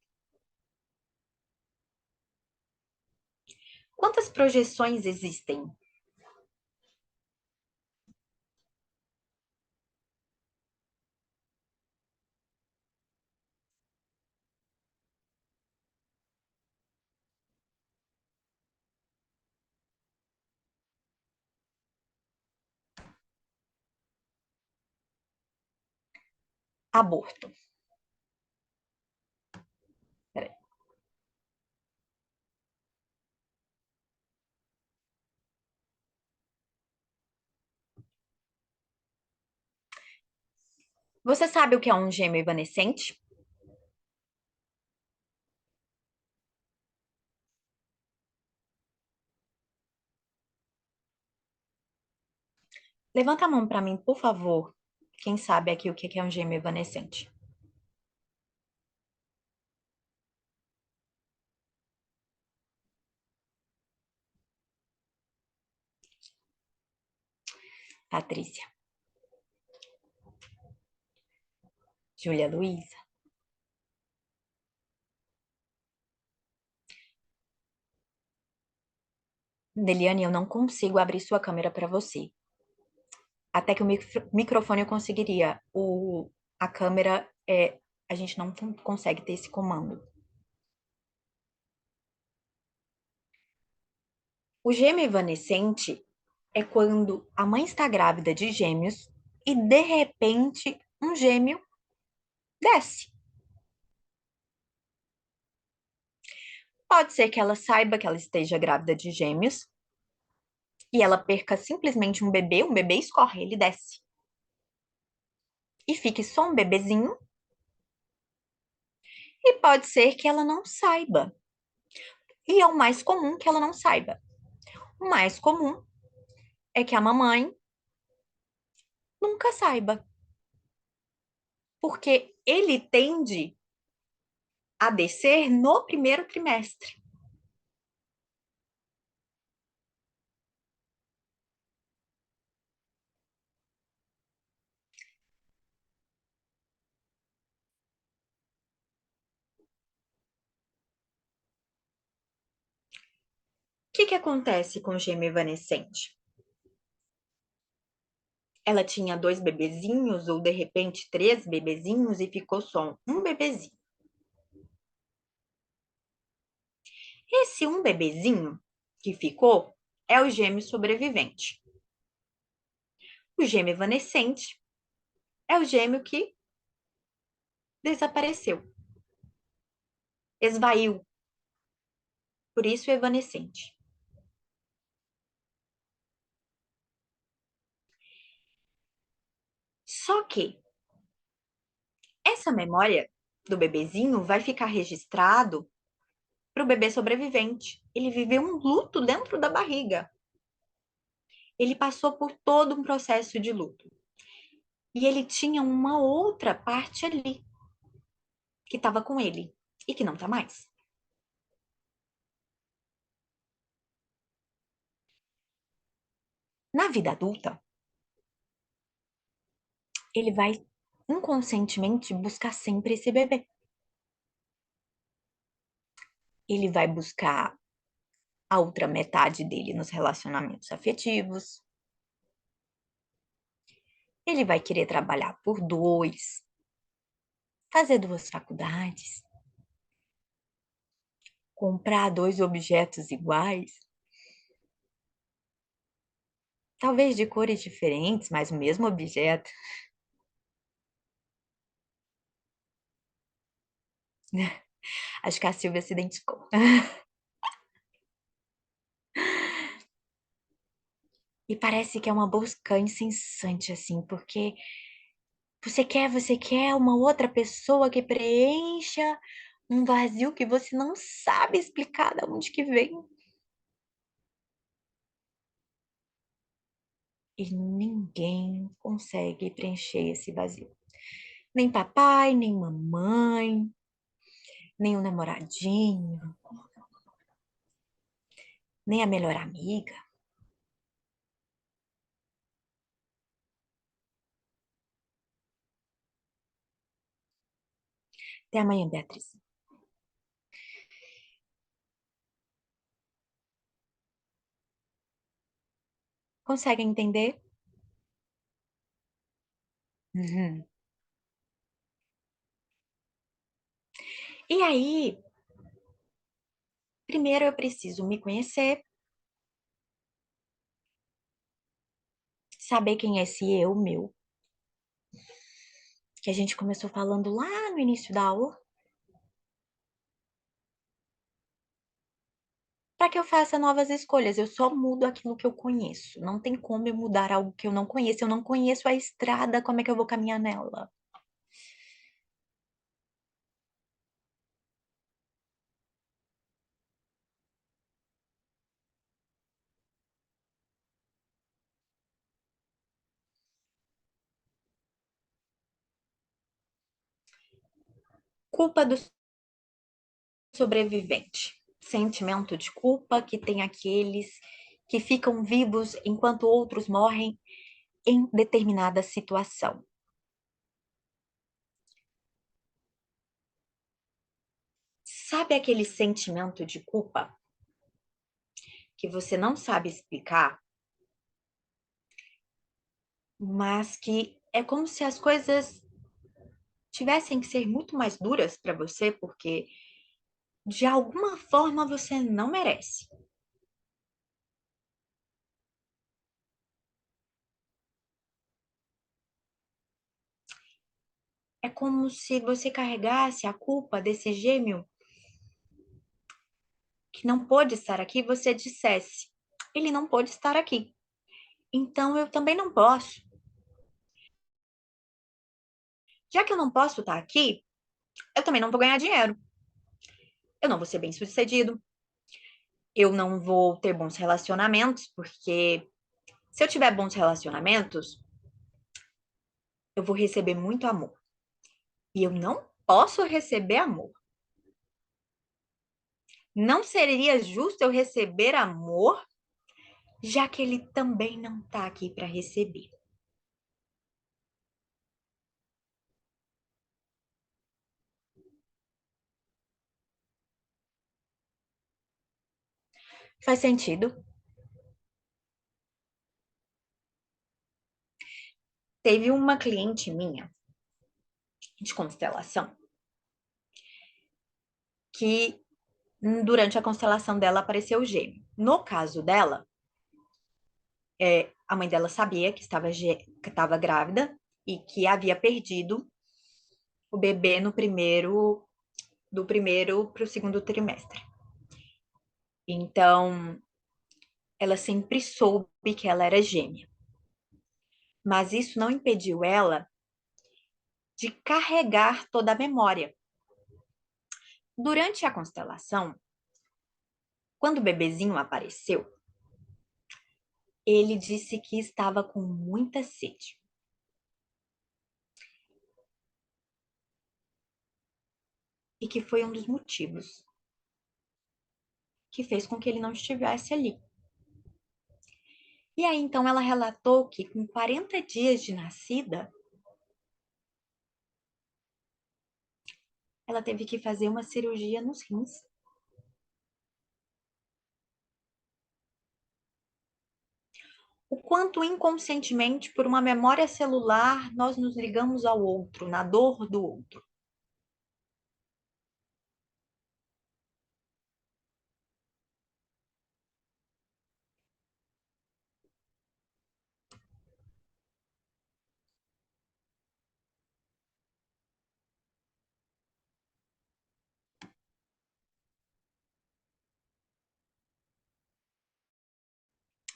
Quantas projeções existem? Aborto. Peraí. Você sabe o que é um gêmeo evanescente? Levanta a mão para mim, por favor. Quem sabe aqui o que é um gêmeo evanescente? Patrícia. Júlia Luísa. Deliane, eu não consigo abrir sua câmera para você. Até que o microfone eu conseguiria. A câmera, a gente não consegue ter esse comando. O gêmeo evanescente é quando a mãe está grávida de gêmeos e, de repente, um gêmeo desce. Pode ser que ela saiba que ela esteja grávida de gêmeos e ela perca simplesmente um bebê escorre, ele desce. E fique só um bebezinho. E pode ser que ela não saiba. E é o mais comum que ela não saiba. O mais comum é que a mamãe nunca saiba. Porque ele tende a descer no primeiro trimestre. que acontece com gêmea evanescente? Ela tinha dois bebezinhos, ou de repente três bebezinhos, e ficou só um bebezinho. Esse um bebezinho que ficou é o gêmeo sobrevivente. O gêmeo evanescente é o gêmeo que desapareceu, esvaiu, por isso evanescente. Só que essa memória do bebezinho vai ficar registrado para o bebê sobrevivente. Ele viveu um luto dentro da barriga. Ele passou por todo um processo de luto. E ele tinha uma outra parte ali que estava com ele e que não está mais. Na vida adulta, ele vai inconscientemente buscar sempre esse bebê. Ele vai buscar a outra metade dele nos relacionamentos afetivos. Ele vai querer trabalhar por dois, fazer duas faculdades, comprar dois objetos iguais, talvez de cores diferentes, mas o mesmo objeto. Acho que a Silvia se identificou. E parece que é uma busca incessante, assim, porque você quer uma outra pessoa que preencha um vazio que você não sabe explicar de onde que vem. E ninguém consegue preencher esse vazio. Nem papai, nem mamãe, nem o namoradinho, nem a melhor amiga. Até amanhã, Beatriz. Consegue entender? Uhum. E aí, primeiro eu preciso me conhecer, saber quem é esse eu meu, que a gente começou falando lá no início da aula, para que eu faça novas escolhas. Eu só mudo aquilo que eu conheço. Não tem como eu mudar algo que eu não conheço. Eu não conheço a estrada, como é que eu vou caminhar nela? Culpa do sobrevivente. Sentimento de culpa que tem aqueles que ficam vivos enquanto outros morrem em determinada situação. Sabe aquele sentimento de culpa que você não sabe explicar, mas que é como se as coisas tivessem que ser muito mais duras para você, porque de alguma forma você não merece. É como se você carregasse a culpa desse gêmeo que não pôde estar aqui, e você dissesse: ele não pôde estar aqui, então eu também não posso. Já que eu não posso estar aqui, eu também não vou ganhar dinheiro. Eu não vou ser bem-sucedido. Eu não vou ter bons relacionamentos, porque se eu tiver bons relacionamentos, eu vou receber muito amor. E eu não posso receber amor. Não seria justo eu receber amor, já que ele também não está aqui para receber. Faz sentido. Teve uma cliente minha de constelação que durante a constelação dela apareceu o gêmeo. No caso dela, a mãe dela sabia que estava grávida e que havia perdido o bebê do primeiro para o segundo trimestre. Então, ela sempre soube que ela era gêmea. Mas isso não impediu ela de carregar toda a memória. Durante a constelação, quando o bebezinho apareceu, ele disse que estava com muita sede. E que foi um dos motivos que fez com que ele não estivesse ali. E aí, então, ela relatou que com 40 dias de nascida, ela teve que fazer uma cirurgia nos rins. O quanto inconscientemente, por uma memória celular, nós nos ligamos ao outro, na dor do outro.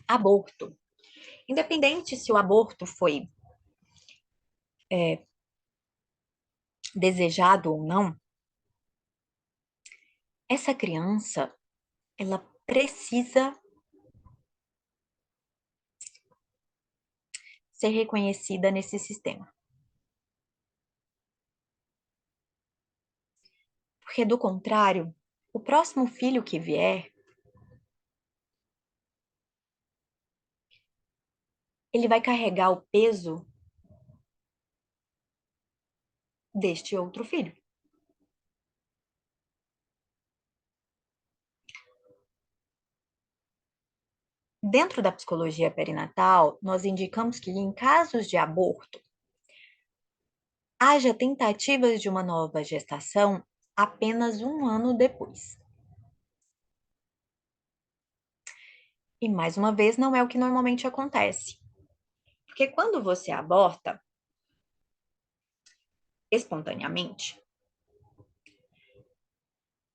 Aborto. Independente se o aborto foi desejado ou não, essa criança, ela precisa ser reconhecida nesse sistema. Porque, do contrário, o próximo filho que vier, ele vai carregar o peso deste outro filho. Dentro da psicologia perinatal, nós indicamos que em casos de aborto, haja tentativas de uma nova gestação apenas um ano depois. E mais uma vez, não é o que normalmente acontece. Porque quando você aborta espontaneamente,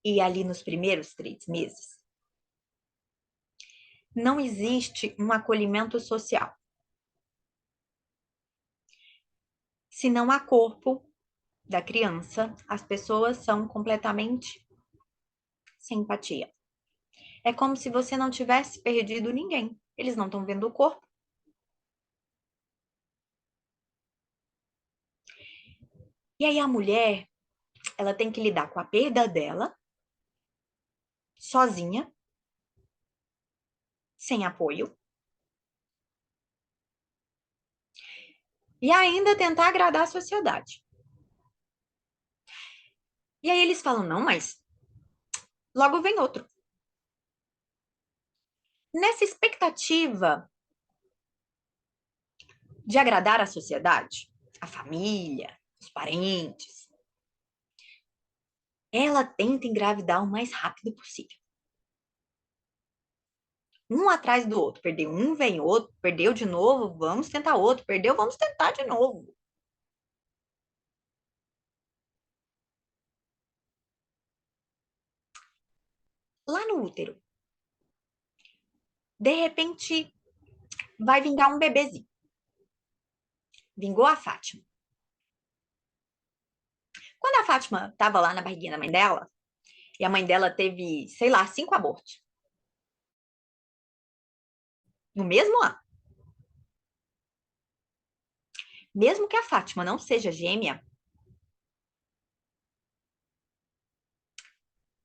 e ali nos primeiros 3 meses, não existe um acolhimento social. Se não há corpo da criança, as pessoas são completamente sem empatia. É como se você não tivesse perdido ninguém. Eles não estão vendo o corpo. E aí a mulher, ela tem que lidar com a perda dela, sozinha, sem apoio, e ainda tentar agradar a sociedade. E aí eles falam: não, mas logo vem outro. Nessa expectativa de agradar a sociedade, a família, os parentes, ela tenta engravidar o mais rápido possível. Um atrás do outro. Perdeu um, vem outro. Perdeu de novo, vamos tentar outro. Perdeu, vamos tentar de novo. Lá no útero, de repente, vai vingar um bebezinho. Vingou a Fátima. Quando a Fátima estava lá na barriguinha da mãe dela, e a mãe dela teve, sei lá, 5 abortos. No mesmo ano. Mesmo que a Fátima não seja gêmea,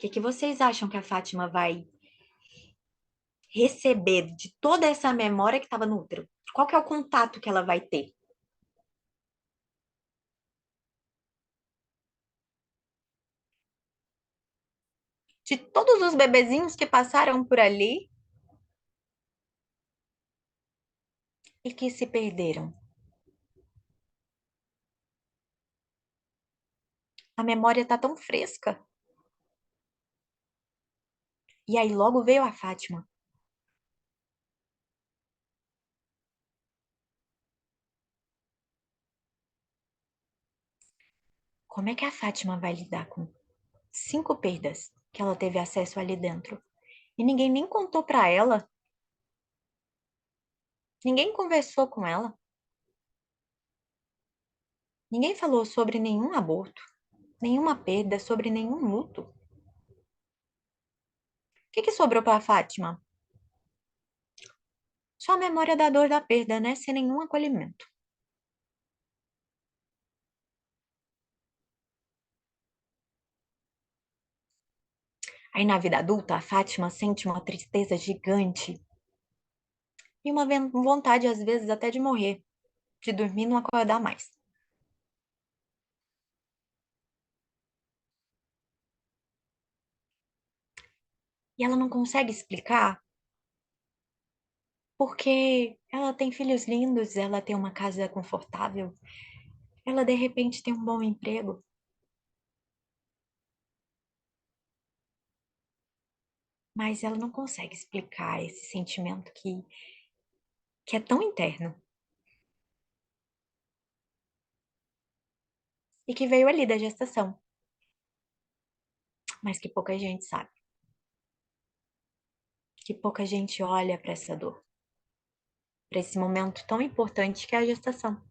o que vocês acham que a Fátima vai receber de toda essa memória que estava no útero? Qual que é o contato que ela vai ter? De todos os bebezinhos que passaram por ali, e que se perderam. A memória tá tão fresca. E aí logo veio a Fátima. Como é que a Fátima vai lidar com 5 perdas que ela teve acesso ali dentro? E ninguém nem contou pra ela, ninguém conversou com ela, ninguém falou sobre nenhum aborto, nenhuma perda, sobre nenhum luto. O que sobrou pra Fátima? Só a memória da dor da perda, né? Sem nenhum acolhimento. Aí na vida adulta, a Fátima sente uma tristeza gigante e uma vontade, às vezes, até de morrer, de dormir e não acordar mais. E ela não consegue explicar porque ela tem filhos lindos, ela tem uma casa confortável, ela de repente tem um bom emprego, mas ela não consegue explicar esse sentimento que é tão interno e que veio ali da gestação, mas que pouca gente sabe, que pouca gente olha para essa dor, para esse momento tão importante que é a gestação.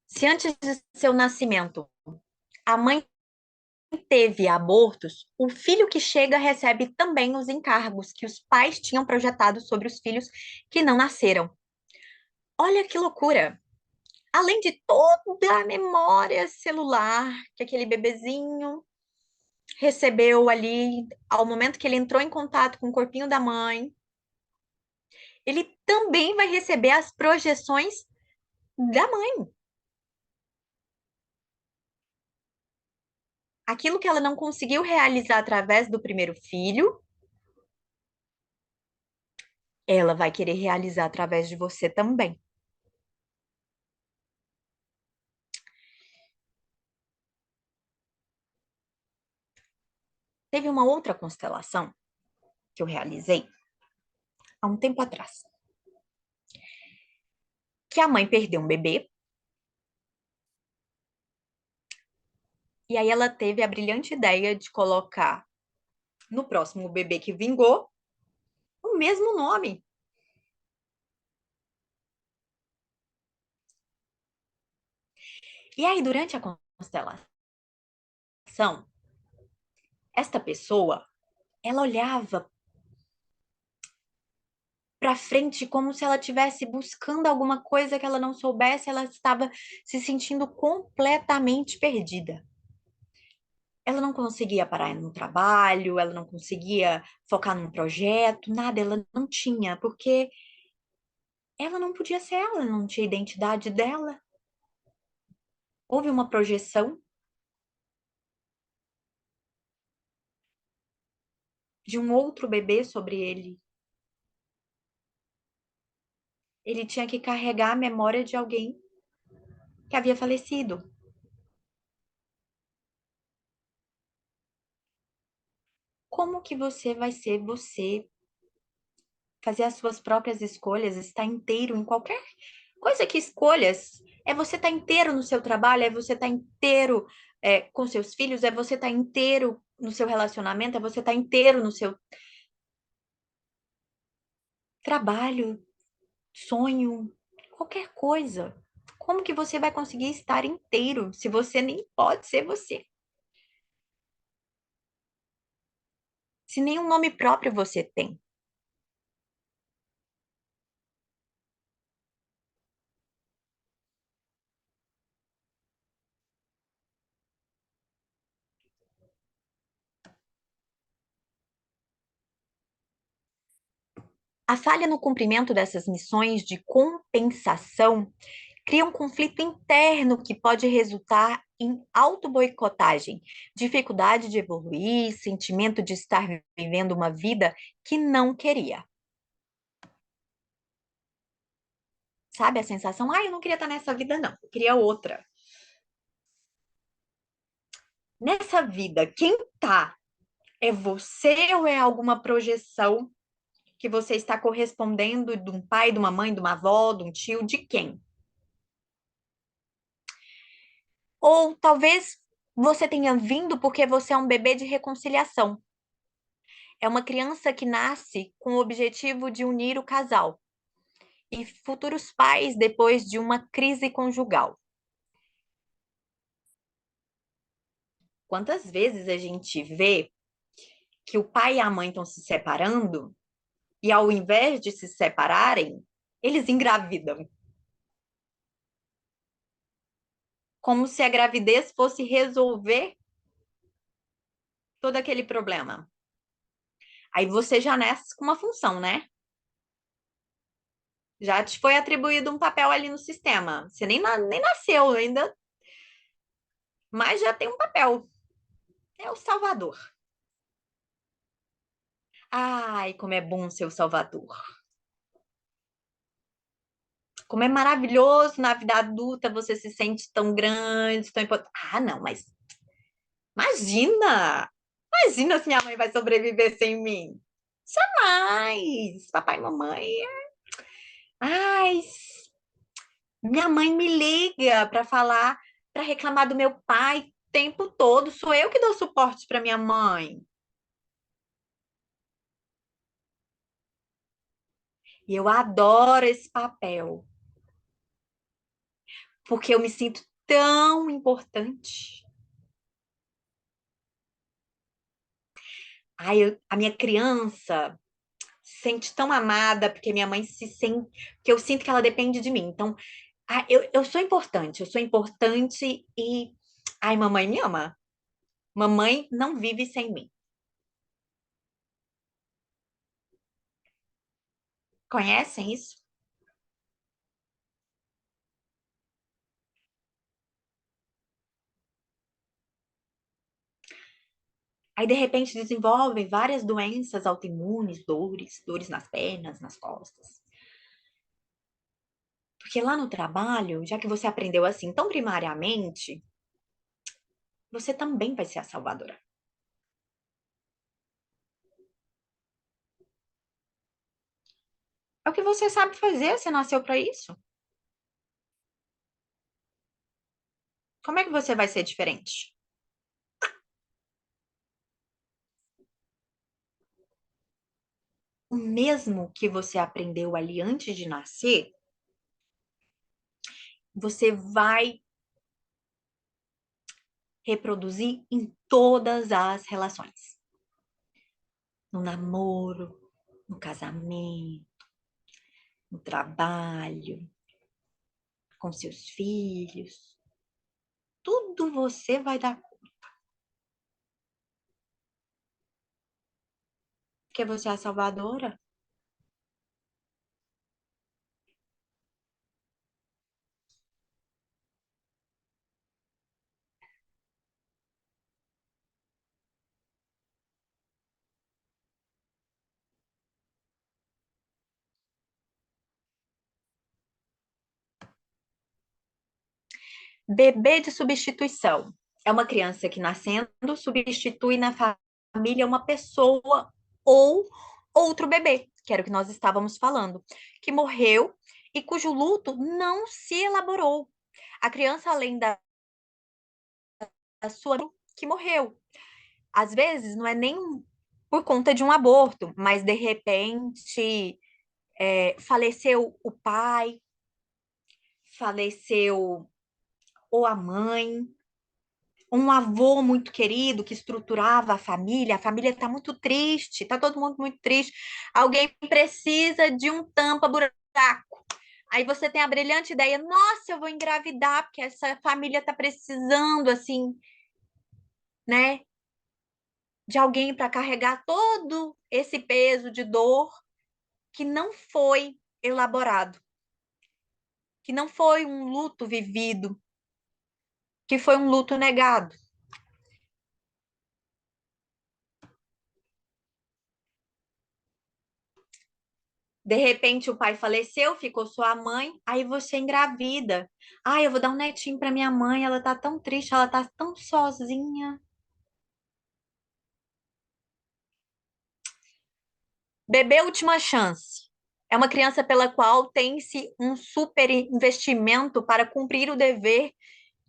Se antes de seu nascimento a mãe teve abortos, o filho que chega recebe também os encargos que os pais tinham projetado sobre os filhos que não nasceram. Olha que loucura! Além de toda a memória celular que aquele bebezinho recebeu ali ao momento que ele entrou em contato com o corpinho da mãe, ele também vai receber as projeções da mãe. Aquilo que ela não conseguiu realizar através do primeiro filho, ela vai querer realizar através de você também. Teve uma outra constelação que eu realizei há um tempo atrás, que a mãe perdeu um bebê e aí ela teve a brilhante ideia de colocar no próximo bebê que vingou o mesmo nome. E aí, durante a constelação, esta pessoa, ela olhava para frente como se ela estivesse buscando alguma coisa que ela não soubesse, ela estava se sentindo completamente perdida. Ela não conseguia parar no trabalho, ela não conseguia focar num projeto, nada, ela não tinha, porque ela não podia ser ela, não tinha identidade dela. Houve uma projeção de um outro bebê sobre ele. Ele tinha que carregar a memória de alguém que havia falecido. Como que você vai ser você, fazer as suas próprias escolhas, estar inteiro em qualquer coisa que escolhas? É você estar inteiro no seu trabalho, é você estar inteiro com seus filhos, é você estar inteiro no seu relacionamento, é você estar inteiro no seu trabalho, sonho, qualquer coisa. Como que você vai conseguir estar inteiro se você nem pode ser você? Se nenhum nome próprio você tem. A falha no cumprimento dessas missões de compensação cria um conflito interno que pode resultar em autoboicotagem, dificuldade de evoluir, sentimento de estar vivendo uma vida que não queria. Sabe a sensação? Ah, eu não queria estar nessa vida, não. Eu queria outra. Nessa vida, quem tá? É você ou é alguma projeção que você está correspondendo de um pai, de uma mãe, de uma avó, de um tio, de quem? Ou talvez você tenha vindo porque você é um bebê de reconciliação. É uma criança que nasce com o objetivo de unir o casal e futuros pais depois de uma crise conjugal. Quantas vezes a gente vê que o pai e a mãe estão se separando e ao invés de se separarem, eles engravidam? Como se a gravidez fosse resolver todo aquele problema. Aí você já nasce com uma função, né? Já te foi atribuído um papel ali no sistema. Você nem nasceu ainda, mas já tem um papel. É o Salvador. Ai, como é bom ser o Salvador. Como é maravilhoso na vida adulta você se sente tão grande, tão importante. Ah, não, mas imagina! Imagina se minha mãe vai sobreviver sem mim. Jamais! Papai e mamãe. Ai, minha mãe me liga para falar, para reclamar do meu pai o tempo todo. Sou eu que dou suporte para minha mãe. E eu adoro esse papel, porque eu me sinto tão importante. Ai, a minha criança se sente tão amada porque minha mãe se sente, que eu sinto que ela depende de mim. Então, eu eu sou importante e ai, mamãe me ama. Mamãe não vive sem mim. Conhecem isso? Aí, de repente, desenvolvem várias doenças autoimunes, dores nas pernas, nas costas. Porque lá no trabalho, já que você aprendeu assim tão primariamente, você também vai ser a salvadora. É o que você sabe fazer, você nasceu para isso. Como é que você vai ser diferente? O mesmo que você aprendeu ali antes de nascer, você vai reproduzir em todas as relações. No namoro, no casamento, no trabalho, com seus filhos. Tudo você vai dar, porque você é a salvadora. Bebê de substituição. É uma criança que nascendo substitui na família uma pessoa ou outro bebê, que era o que nós estávamos falando, que morreu e cujo luto não se elaborou. A criança, além da sua que morreu. Às vezes não é nem por conta de um aborto, mas de repente faleceu o pai, faleceu ou a mãe, um avô muito querido que estruturava a família está muito triste, está todo mundo muito triste. Alguém precisa de um tampa-buraco. Aí você tem a brilhante ideia, nossa, eu vou engravidar, porque essa família está precisando, assim, né, de alguém para carregar todo esse peso de dor que não foi elaborado, que não foi um luto vivido, que foi um luto negado. De repente o pai faleceu, ficou sua mãe, aí você engravida. Ah, eu vou dar um netinho para minha mãe, ela tá tão triste, ela tá tão sozinha. Bebê Última Chance. É uma criança pela qual tem-se um super investimento para cumprir o dever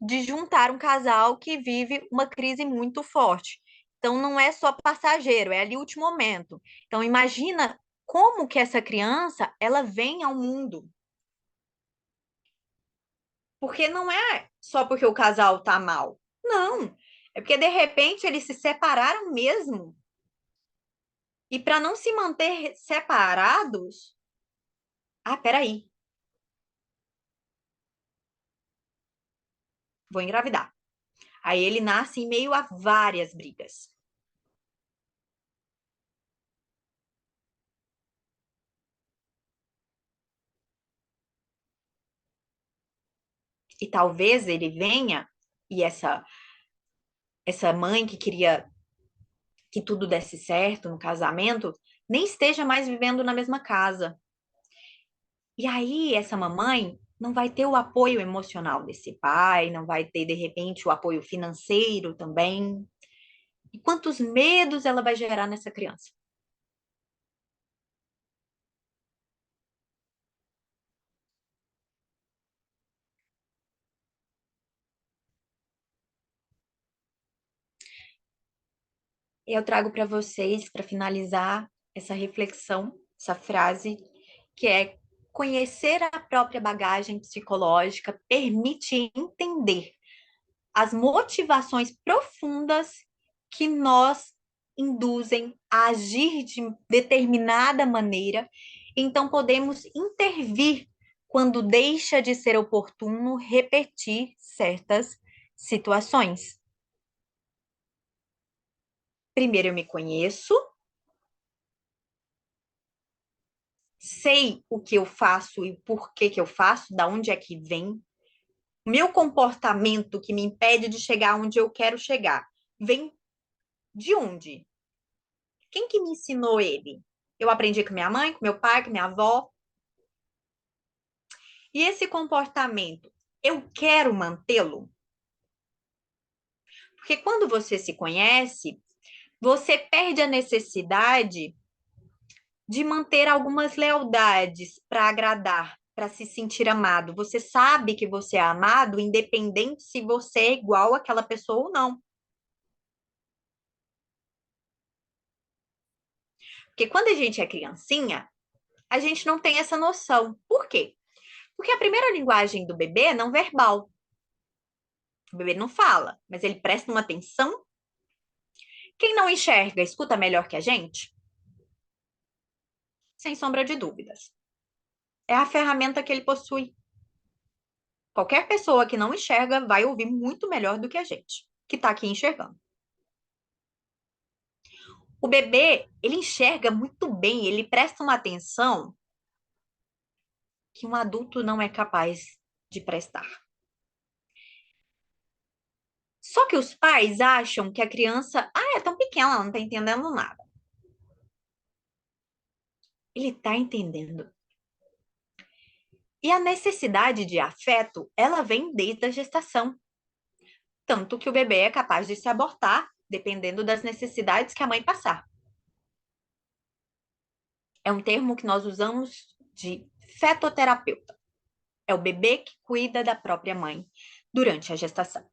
de juntar um casal que vive uma crise muito forte. Então não é só passageiro, é ali o último momento. Então imagina como que essa criança ela vem ao mundo. Porque não é só porque o casal tá mal. Não. É porque de repente eles se separaram mesmo. E para não se manter separados, peraí, vou engravidar. Aí ele nasce em meio a várias brigas. E talvez ele venha e essa mãe que queria que tudo desse certo no casamento nem esteja mais vivendo na mesma casa. E aí essa mamãe não vai ter o apoio emocional desse pai, não vai ter de repente o apoio financeiro também. E quantos medos ela vai gerar nessa criança? Eu trago para vocês, para finalizar essa reflexão, essa frase, que é: conhecer a própria bagagem psicológica permite entender as motivações profundas que nos induzem a agir de determinada maneira. Então, podemos intervir quando deixa de ser oportuno repetir certas situações. Primeiro, eu me conheço, sei o que eu faço e por que que eu faço, da onde é que vem. Meu comportamento que me impede de chegar onde eu quero chegar vem de onde? Quem que me ensinou ele? Eu aprendi com minha mãe, com meu pai, com minha avó. E esse comportamento, eu quero mantê-lo? Porque quando você se conhece, você perde a necessidade de manter algumas lealdades para agradar, para se sentir amado. Você sabe que você é amado, independente se você é igual àquela pessoa ou não. Porque quando a gente é criancinha, a gente não tem essa noção. Por quê? Porque a primeira linguagem do bebê é não verbal. O bebê não fala, mas ele presta uma atenção. Quem não enxerga, escuta melhor que a gente? Sem sombra de dúvidas. É a ferramenta que ele possui. Qualquer pessoa que não enxerga vai ouvir muito melhor do que a gente, que está aqui enxergando. O bebê, ele enxerga muito bem, ele presta uma atenção que um adulto não é capaz de prestar. Só que os pais acham que a criança, é tão pequena, ela não está entendendo nada. Ele está entendendo. E a necessidade de afeto, ela vem desde a gestação. Tanto que o bebê é capaz de se abortar, dependendo das necessidades que a mãe passar. É um termo que nós usamos de fetoterapeuta. É o bebê que cuida da própria mãe durante a gestação.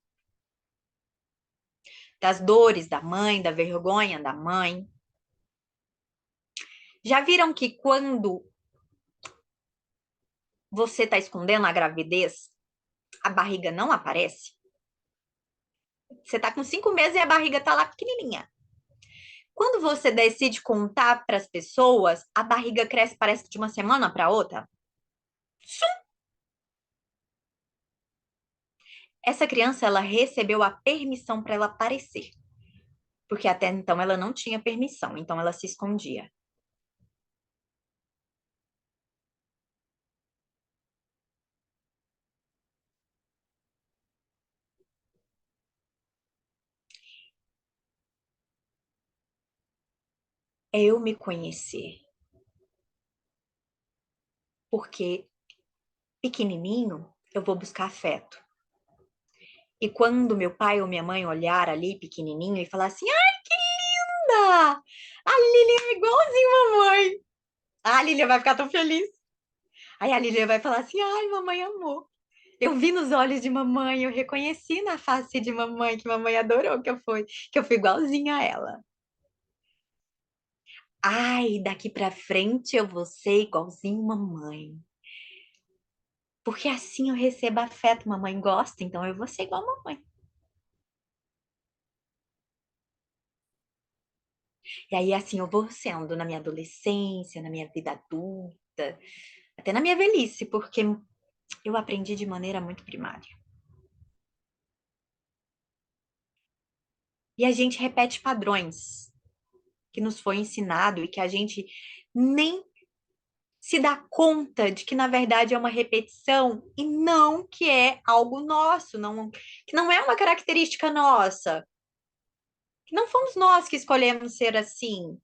Das dores da mãe, da vergonha da mãe. Já viram que quando você está escondendo a gravidez, a barriga não aparece? Você está com 5 meses e a barriga está lá pequenininha. Quando você decide contar para as pessoas, a barriga cresce, parece que de uma semana para outra. Essa criança, ela recebeu a permissão para ela aparecer. Porque até então ela não tinha permissão, então ela se escondia. é eu me conhecer. Porque pequenininho, eu vou buscar afeto. E quando meu pai ou minha mãe olhar ali pequenininho e falar assim, ai, que linda! A Lilian é igualzinho a mamãe. A Lilian vai ficar tão feliz. Aí a Lilian vai falar assim, ai, mamãe amou. Eu vi nos olhos de mamãe, eu reconheci na face de mamãe que mamãe adorou que eu fui igualzinha a ela. Ai, daqui pra frente eu vou ser igualzinho mamãe. Porque assim eu recebo afeto, mamãe gosta, então eu vou ser igual a mamãe. E aí assim eu vou sendo na minha adolescência, na minha vida adulta, até na minha velhice, porque eu aprendi de maneira muito primária. E a gente repete padrões que nos foi ensinado e que a gente nem se dá conta de que na verdade é uma repetição e não que é algo nosso, não, que não é uma característica nossa, que não fomos nós que escolhemos ser assim.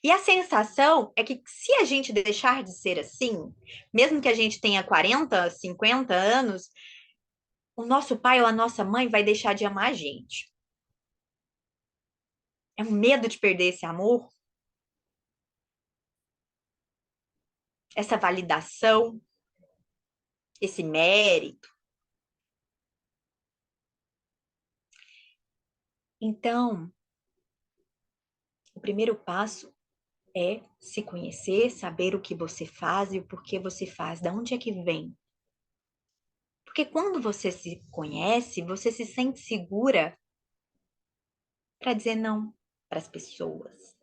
E a sensação é que se a gente deixar de ser assim, mesmo que a gente tenha 40, 50 anos, o nosso pai ou a nossa mãe vai deixar de amar a gente. É um medo de perder esse amor, essa validação, esse mérito. Então, o primeiro passo é se conhecer, saber o que você faz e o porquê você faz, de onde é que vem. Porque quando você se conhece, você se sente segura para dizer não para as pessoas,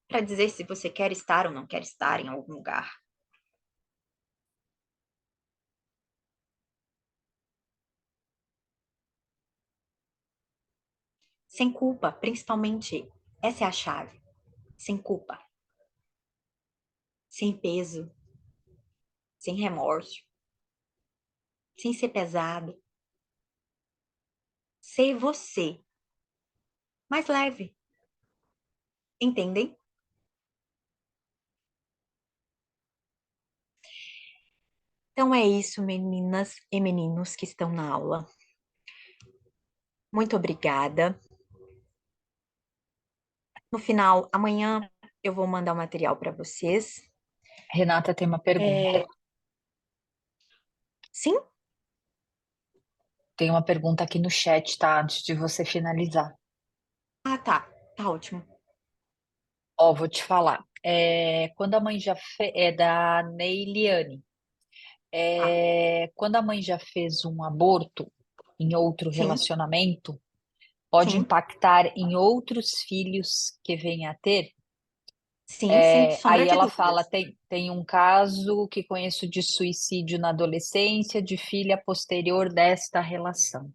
para dizer se você quer estar ou não quer estar em algum lugar. Sem culpa, principalmente. Essa é a chave. Sem culpa, sem peso, sem remorso, sem ser pesado. Ser você, mais leve. Entendem? Então é isso, meninas e meninos que estão na aula. Muito obrigada. No final, amanhã eu vou mandar o material para vocês. Renata tem uma pergunta. É, sim? Tem uma pergunta aqui no chat, tá? Antes de você finalizar. Ah, tá. Tá ótimo. Ó, vou te falar. Quando a mãe já é da Neiliane. Tá. Quando a mãe já fez um aborto em outro Sim, relacionamento, pode sim. impactar em outros filhos que venha a ter? Sim, sem sombra Aí de ela fala: dúvidas. tem um caso que conheço de suicídio na adolescência de filha posterior desta relação.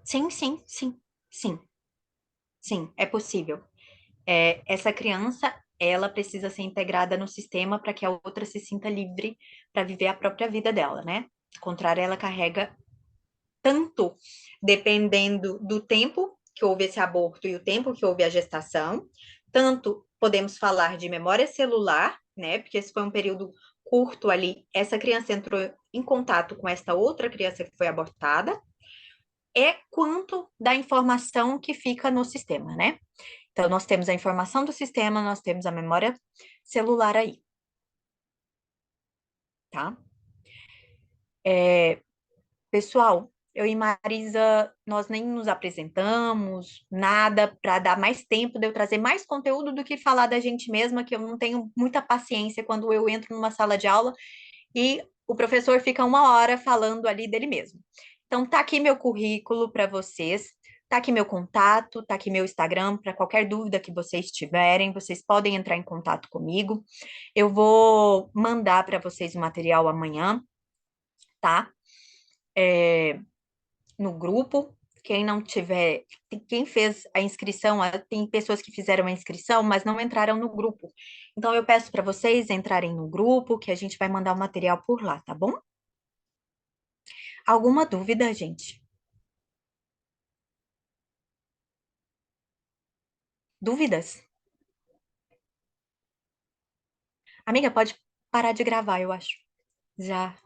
Sim, sim, sim, sim, sim, é possível. Essa criança, ela precisa ser integrada no sistema para que a outra se sinta livre para viver a própria vida dela, né? Ao contrário, ela carrega tanto dependendo do tempo que houve esse aborto e o tempo que houve a gestação, tanto podemos falar de memória celular, né? Porque esse foi um período curto ali, essa criança entrou em contato com esta outra criança que foi abortada, quanto da informação que fica no sistema, né? Então, nós temos a informação do sistema, nós temos a memória celular aí, tá? Pessoal, eu e Marisa, nós nem nos apresentamos, nada, para dar mais tempo de eu trazer mais conteúdo do que falar da gente mesma, que eu não tenho muita paciência quando eu entro numa sala de aula e o professor fica uma hora falando ali dele mesmo. Então, tá aqui meu currículo para vocês, tá aqui meu contato, tá aqui meu Instagram, para qualquer dúvida que vocês tiverem, vocês podem entrar em contato comigo. Eu vou mandar para vocês o material amanhã, tá? No grupo. Quem não tiver, quem fez a inscrição, tem pessoas que fizeram a inscrição, mas não entraram no grupo. Então, eu peço para vocês entrarem no grupo, que a gente vai mandar o material por lá, tá bom? Alguma dúvida, gente? Dúvidas? Amiga, pode parar de gravar, eu acho. Já